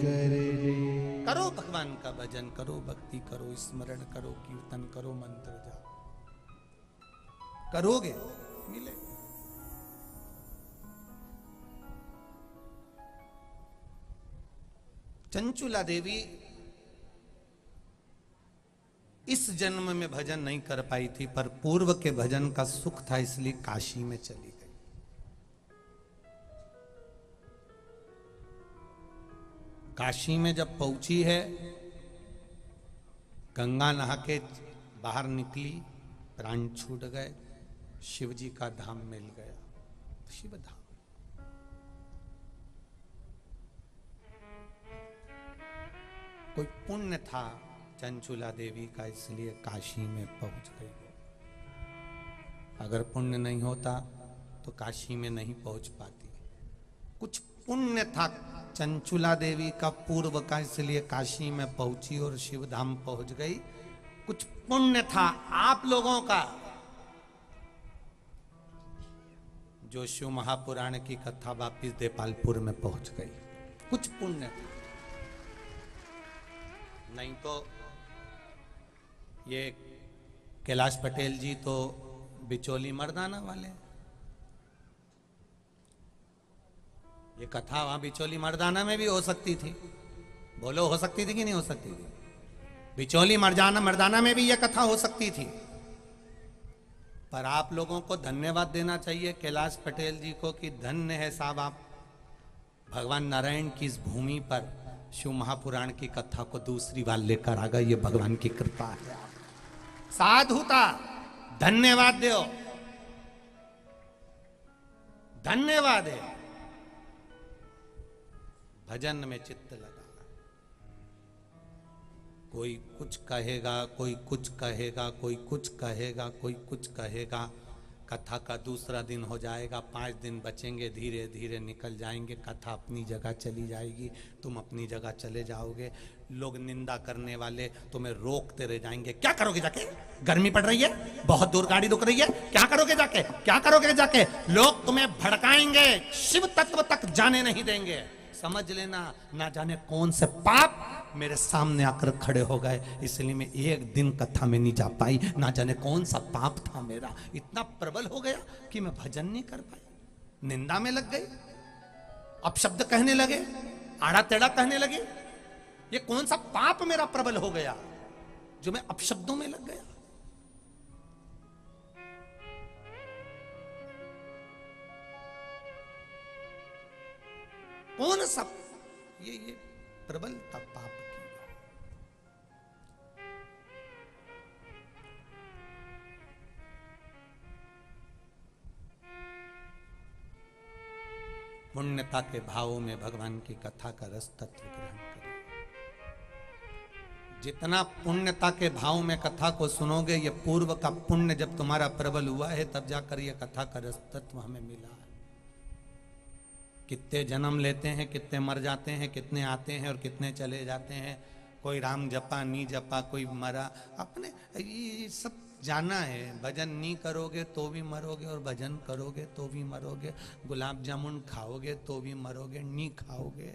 कर ले। करो, भगवान का भजन करो, भक्ति करो, स्मरण करो, कीर्तन करो, मंत्र जाओ, करोगे मिले। चंचुला देवी इस जन्म में भजन नहीं कर पाई थी, पर पूर्व के भजन का सुख था इसलिए काशी में चली गई। काशी में जब पहुंची है, गंगा नहा के बाहर निकली, प्राण छूट गए, शिव जी का धाम मिल गया, शिव धाम। कोई पुण्य था चंचुला देवी का, इसलिए काशी में पहुंच गई। अगर पुण्य नहीं होता तो काशी में नहीं पहुंच पाती। कुछ पुण्य था चंचुला देवी का पूर्व का, इसलिए काशी में पहुंची और शिव धाम पहुंच गई। कुछ पुण्य था आप लोगों का, जो शिव महापुराण की कथा वापिस देपालपुर में पहुंच गई। कुछ पुण्य था, नहीं तो ये कैलाश पटेल जी तो बिचौली मर्दाना वाले। ये कथा वहां बिचौली मर्दाना में भी हो सकती थी, बोलो हो सकती थी कि नहीं हो सकती थी? बिचौली मर्दाना में भी ये कथा हो सकती थी। पर आप लोगों को धन्यवाद देना चाहिए कैलाश पटेल जी को कि धन्य है साहब, आप भगवान नारायण की इस भूमि पर शिव महापुराण की कथा को दूसरी बार लेकर आ गए। ये भगवान की कृपा है, साधुता। धन्यवाद दो, धन्यवाद है। भजन में चित्त लगा, कोई कुछ कहेगा, कोई कुछ कहेगा, कोई कुछ कहेगा, कोई कुछ कहेगा। कथा का दूसरा दिन हो जाएगा, 5 दिन बचेंगे, धीरे धीरे निकल जाएंगे, कथा अपनी जगह चली जाएगी, तुम अपनी जगह चले जाओगे। लोग निंदा करने वाले तुम्हें रोकते रह जाएंगे। क्या करोगे जाके? गर्मी पड़ रही है, बहुत दूर गाड़ी रुक रही है, क्या करोगे जाके? क्या करोगे जाके? लोग तुम्हें भड़काएंगे, शिव तत्व तक जाने नहीं देंगे। समझ लेना, ना जाने कौन से पाप मेरे सामने आकर खड़े हो गए, इसलिए मैं एक दिन कथा में नहीं जा पाई। ना जाने कौन सा पाप था मेरा, इतना प्रबल हो गया कि मैं भजन नहीं कर पाई। निंदा में लग गई, अपशब्द कहने लगे, आड़ा टेढ़ा कहने लगे। ये कौन सा पाप मेरा प्रबल हो गया जो मैं अपशब्दों में लग गया? कौन सा ये प्रबलता पाप की? पुण्यता के भावों में भगवान की कथा का रस तत्व ग्रहण करें। जितना पुण्यता के भाव में कथा को सुनोगे, ये पूर्व का पुण्य जब तुम्हारा प्रबल हुआ है तब जाकर ये कथा का रस तत्व हमें मिला है। कितने जन्म लेते हैं, कितने मर जाते हैं, कितने आते हैं और कितने चले जाते हैं। कोई राम जपा नहीं जपा, कोई मरा, अपने ये सब जाना है। भजन नहीं करोगे तो भी मरोगे, और भजन करोगे तो भी मरोगे। गुलाब जामुन खाओगे तो भी मरोगे, नहीं खाओगे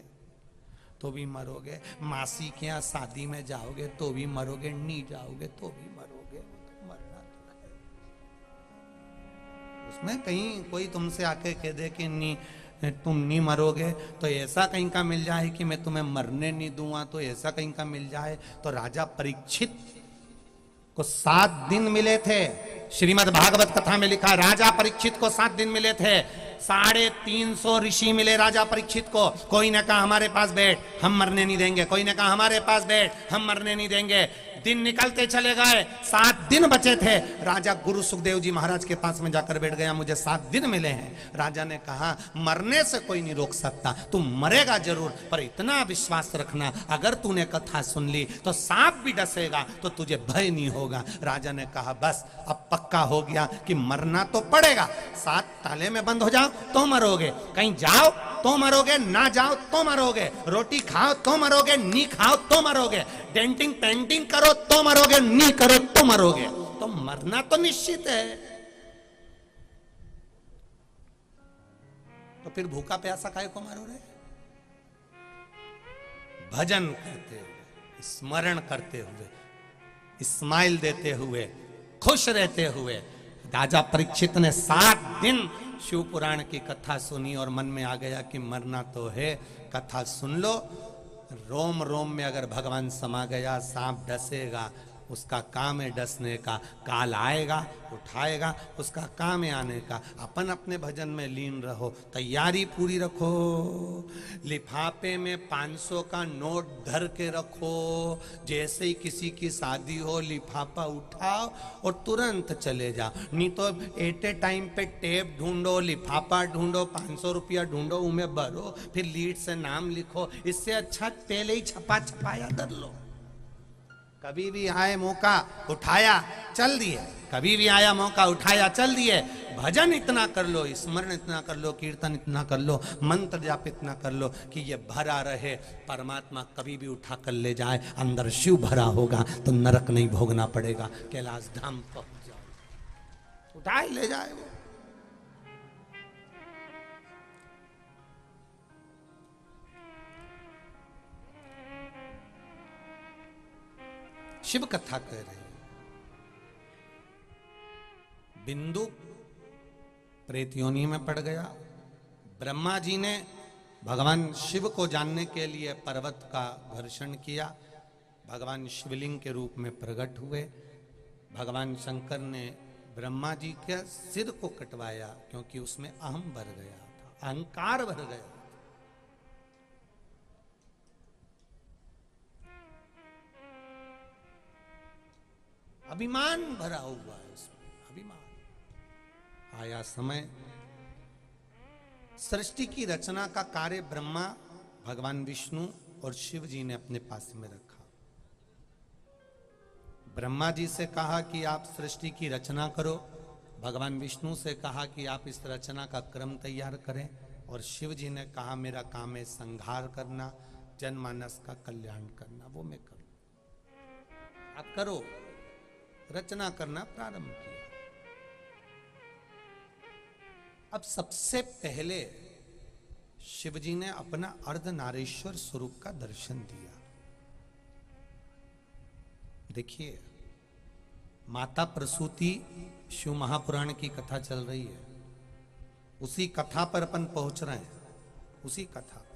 तो भी मरोगे। मासी के यहाँ शादी में जाओगे तो भी मरोगे, नहीं जाओगे तो भी मरोगे। मरना तो है। उसमें कहीं कोई तुमसे आके कह दे कि नहीं तुम नहीं मरोगे तो ऐसा कहीं का मिल जाए कि मैं तुम्हें मरने नहीं दूंगा, तो ऐसा कहीं का मिल जाए। तो राजा परीक्षित को 7 दिन मिले थे। श्रीमद् भागवत कथा में लिखा, राजा परीक्षित को 7 दिन मिले थे। 350 ऋषि मिले राजा परीक्षित को। कोई ने कहा हमारे पास बैठ, हम मरने नहीं देंगे। कोई ने कहा हमारे पास बैठ, हम मरने नहीं देंगे। दिन निकलते चले गए, 7 दिन बचे थे। राजा गुरु सुखदेव जी महाराज के पास में जाकर बैठ गया, मुझे 7 दिन मिले हैं। राजा ने कहा मरने से कोई नहीं रोक सकता, तू मरेगा जरूर, पर इतना विश्वास रखना, अगर तूने कथा सुन ली तो सांप भी डसेगा तो तुझे भय नहीं होगा। राजा ने कहा बस अब पक्का हो गया कि मरना तो पड़ेगा। 7 ताले में बंद हो जाओ तो मरोगे, कहीं जाओ तो मरोगे, ना जाओ तो मरोगे, रोटी खाओ तो मरोगे, नहीं खाओ तो मरोगे, डेंटिंग पेंटिंग करो तो मरोगे, नहीं करो तो मरोगे, तो मरना तो निश्चित है। तो फिर भूखा प्यासा काहे को मारो रे? भजन करते हुए, स्मरण करते हुए, स्माइल देते हुए, खुश रहते हुए राजा परीक्षित ने 7 दिन शिव पुराण की कथा सुनी और मन में आ गया कि मरना तो है। कथा सुन लो, रोम रोम में अगर भगवान समा गया, सांप डसेगा, उसका काम है डसने का। काल आएगा, उठाएगा, उसका काम है आने का। अपन अपने भजन में लीन रहो, तैयारी पूरी रखो। लिफाफे में 500 का नोट धर के रखो। जैसे ही किसी की शादी हो, लिफाफा उठाओ और तुरंत चले जाओ। नहीं तो एट ए टाइम पे टेप ढूंढो, लिफाफा ढूंढो, 500 रुपया ढूंढो, उनमें भरो, फिर लीड से नाम लिखो। इससे अच्छा पहले ही छपाया कर लो। कभी भी आए मौका उठाया चल दिए, कभी भी आया मौका उठाया चल दिए। भजन इतना कर लो, स्मरण इतना कर लो, कीर्तन इतना कर लो, मंत्र जाप इतना कर लो कि ये भरा रहे। परमात्मा कभी भी उठा कर ले जाए, अंदर शिव भरा होगा तो नरक नहीं भोगना पड़ेगा, कैलाश धाम पहुंच जाओ, उठाए ले जाए वो। शिव कथा कह रहे हैं। बिंदु प्रेत योनि में पड़ गया। ब्रह्मा जी ने भगवान शिव को जानने के लिए पर्वत का घर्षण किया। भगवान शिवलिंग के रूप में प्रकट हुए। भगवान शंकर ने ब्रह्मा जी के सिर को कटवाया, क्योंकि उसमें अहम भर गया था, अहंकार भर गया। अभिमान भरा हुआ है उसमें, अभिमान। आया समय, सृष्टि की रचना का कार्य ब्रह्मा, भगवान विष्णु और शिव जी ने अपने पास में रखा। ब्रह्मा जी से कहा कि आप सृष्टि की रचना करो, भगवान विष्णु से कहा कि आप इस रचना का क्रम तैयार करें, और शिव जी ने कहा मेरा काम है संहार करना, जनमानस का कल्याण करना, वो मैं करूं, आप करो। रचना करना प्रारंभ किया। अब सबसे पहले शिव जी ने अपना अर्धनारीश्वर स्वरूप का दर्शन दिया। देखिए, माता प्रसूति शिव महापुराण की कथा चल रही है, उसी कथा पर अपन पहुंच रहे हैं, उसी कथा पर।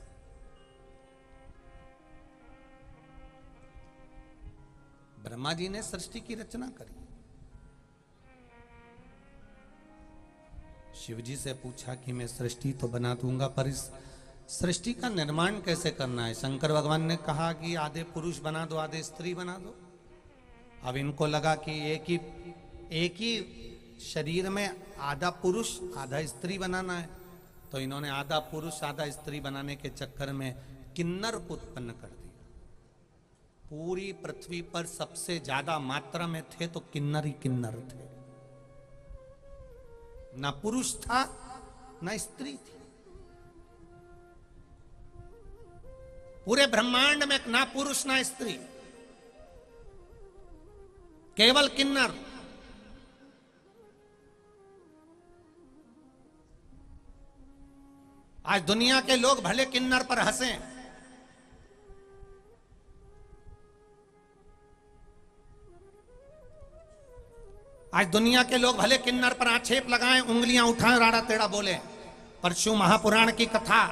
ब्रह्मा जी ने सृष्टि की रचना करी। शिव जी से पूछा कि मैं सृष्टि तो बना दूंगा, पर इस सृष्टि का निर्माण कैसे करना है? शंकर भगवान ने कहा कि आधे पुरुष बना दो, आधे स्त्री बना दो। अब इनको लगा कि एक ही शरीर में आधा पुरुष आधा स्त्री बनाना है, तो इन्होंने आधा पुरुष आधा स्त्री बनाने के चक्कर में किन्नर को उत्पन्न कर दिया। पूरी पृथ्वी पर सबसे ज्यादा मात्रा में थे तो किन्नर ही किन्नर थे। ना पुरुष था ना स्त्री थी। पूरे ब्रह्मांड में ना पुरुष ना स्त्री, केवल किन्नर। आज दुनिया के लोग भले किन्नर पर हंसें, आज दुनिया के लोग भले किन्नर पर आक्षेप लगाएं, उंगलियां उठाएं, राड़ा टेढ़ा बोले, परशु महापुराण की कथा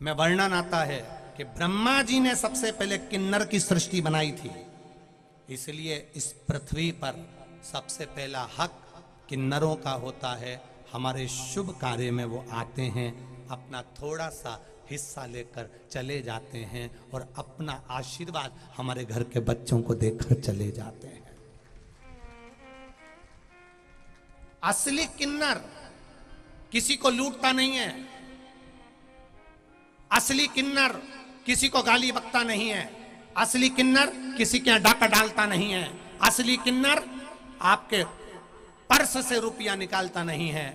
में वर्णन आता है कि ब्रह्मा जी ने सबसे पहले किन्नर की सृष्टि बनाई थी, इसलिए इस पृथ्वी पर सबसे पहला हक किन्नरों का होता है। हमारे शुभ कार्य में वो आते हैं, अपना थोड़ा सा हिस्सा लेकर चले जाते हैं और अपना आशीर्वाद हमारे घर के बच्चों को देकर चले जाते हैं। असली किन्नर किसी को लूटता नहीं है, असली किन्नर किसी को गाली बकता नहीं है, असली किन्नर किसी के यहां डाका डालता नहीं है, असली किन्नर आपके पर्स से रुपया निकालता नहीं है।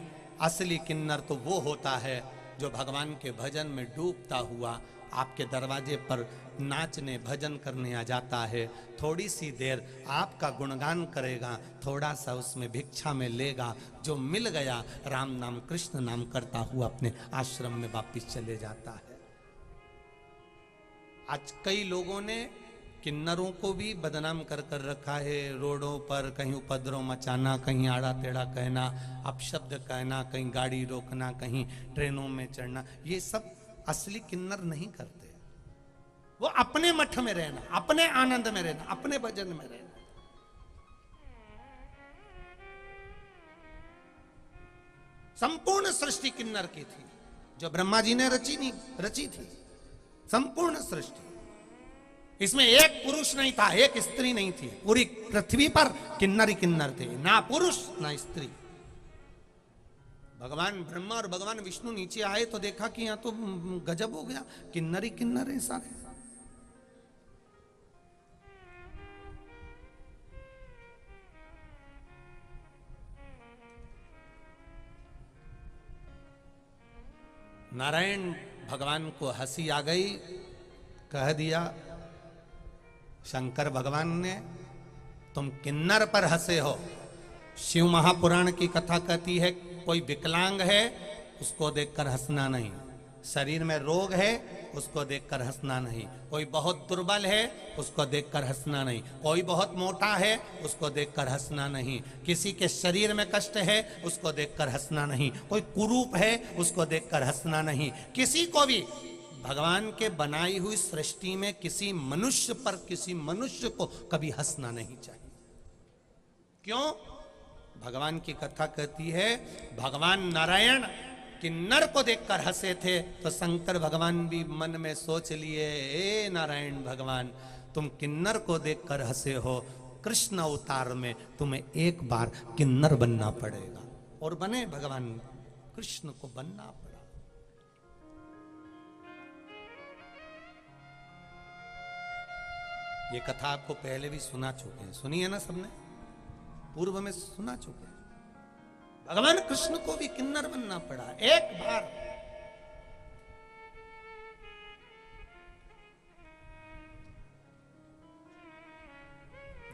असली किन्नर तो वो होता है जो भगवान के भजन में डूबता हुआ आपके दरवाजे पर नाचने भजन करने आ जाता है। थोड़ी सी देर आपका गुणगान करेगा, थोड़ा सा उसमें भिक्षा में लेगा, जो मिल गया राम नाम कृष्ण नाम करता हुआ अपने आश्रम में वापिस चले जाता है। आज कई लोगों ने किन्नरों को भी बदनाम कर कर रखा है। रोडों पर कहीं उपद्रव मचाना, कहीं आड़ा टेढ़ा कहना, अपशब्द कहना, कहीं गाड़ी रोकना, कहीं ट्रेनों में चढ़ना, ये सब असली किन्नर नहीं करते। वो अपने मठ में रहना, अपने आनंद में रहना, अपने भजन में रहना। संपूर्ण सृष्टि किन्नर की थी, जो ब्रह्मा जी ने रची थी। संपूर्ण सृष्टि, इसमें एक पुरुष नहीं था, एक स्त्री नहीं थी। पूरी पृथ्वी पर किन्नर ही किन्नर थे, ना पुरुष ना स्त्री। भगवान ब्रह्मा और भगवान विष्णु नीचे आए तो देखा कि यहां तो गजब हो गया, किन्नर ही किन्नर है सारे। नारायण भगवान को हंसी आ गई, कह दिया शंकर भगवान ने, तुम किन्नर पर हंसे हो। शिव महापुराण की कथा कहती है कोई विकलांग है उसको देखकर हंसना नहीं, शरीर में रोग है उसको देखकर हंसना नहीं, कोई बहुत दुर्बल है उसको देखकर हंसना नहीं, कोई बहुत मोटा है उसको देखकर हंसना नहीं, किसी के शरीर में कष्ट है उसको देखकर हंसना नहीं, कोई कुरूप है उसको देखकर हंसना नहीं। किसी को भी भगवान के बनाई हुई सृष्टि में किसी मनुष्य पर, किसी मनुष्य को कभी हंसना नहीं चाहिए। क्यों? भगवान की कथा कहती है भगवान नारायण किन्नर को देखकर हंसे थे, तो शंकर भगवान भी मन में सोच लिए, ए नारायण भगवान तुम किन्नर को देखकर हंसे हो, कृष्ण अवतार में तुम्हें एक बार किन्नर बनना पड़ेगा। और बने, भगवान कृष्ण को बनना पड़ा। ये कथा आपको पहले भी सुना चुके हैं, सुनी है ना सबने, पूर्व में सुना चुके हैं। भगवान कृष्ण को भी किन्नर बनना पड़ा एक बार।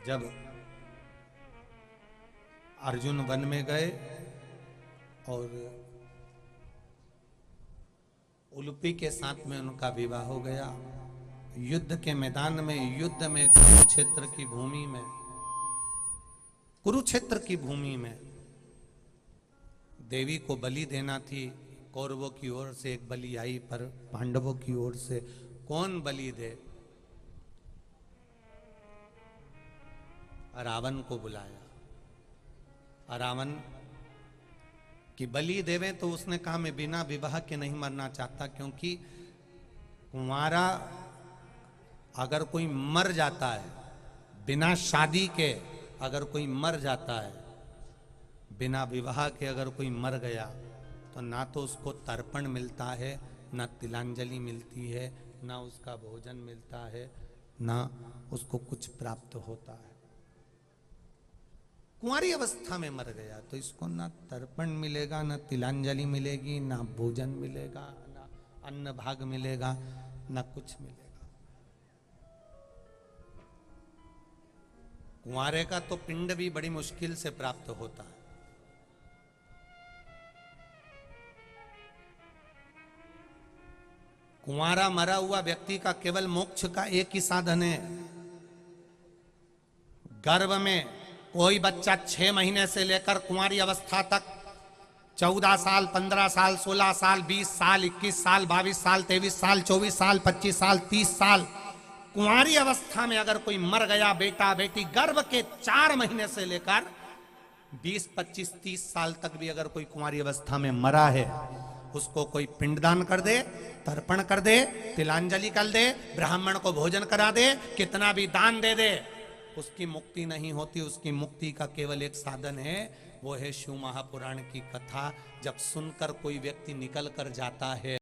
जब अर्जुन वन में गए और उलूपी के साथ में उनका विवाह हो गया, युद्ध के मैदान में, युद्ध में कुरुक्षेत्र की भूमि में, कुरुक्षेत्र की भूमि में देवी को बलि देना थी। कौरवों की ओर से एक बलि आई, पर पांडवों की ओर से कौन बलि दे? रावण को बुलाया। रावण की बलि देवे तो उसने कहा मैं बिना विवाह के नहीं मरना चाहता, क्योंकि कुंवारा अगर कोई मर जाता है बिना शादी के, अगर कोई मर जाता है बिना विवाह के, अगर कोई मर गया तो ना तो उसको तर्पण मिलता है, ना तिलांजलि मिलती है, ना उसका भोजन मिलता है, ना उसको कुछ प्राप्त होता है। कुंवारी अवस्था में मर गया तो इसको ना तर्पण मिलेगा, ना तिलांजलि मिलेगी, ना भोजन मिलेगा, ना अन्न भाग मिलेगा, ना कुछ मिलेगा। कुंवारे का तो पिंड भी बड़ी मुश्किल से प्राप्त होता है। कुंवारा मरा हुआ व्यक्ति का केवल मोक्ष का एक ही साधन है, गर्भ में कोई बच्चा 6 महीने से लेकर कुंवारी अवस्था तक 14 साल, 15 साल, 16 साल, 20 साल, 21 साल, 22 साल, 23 साल, 24 साल, 25 साल, 30 साल, कुंवारी अवस्था में अगर कोई मर गया, बेटा बेटी, गर्भ के 4 महीने से लेकर 20, 25, 30 साल तक भी अगर कोई कुंवारी अवस्था में मरा है, उसको कोई पिंडदान कर दे, तर्पण कर दे, तिलांजलि कर दे, ब्राह्मण को भोजन करा दे, कितना भी दान दे दे, उसकी मुक्ति नहीं होती। उसकी मुक्ति का केवल एक साधन है, वो है शिव महापुराण की कथा। जब सुनकर कोई व्यक्ति निकल कर जाता है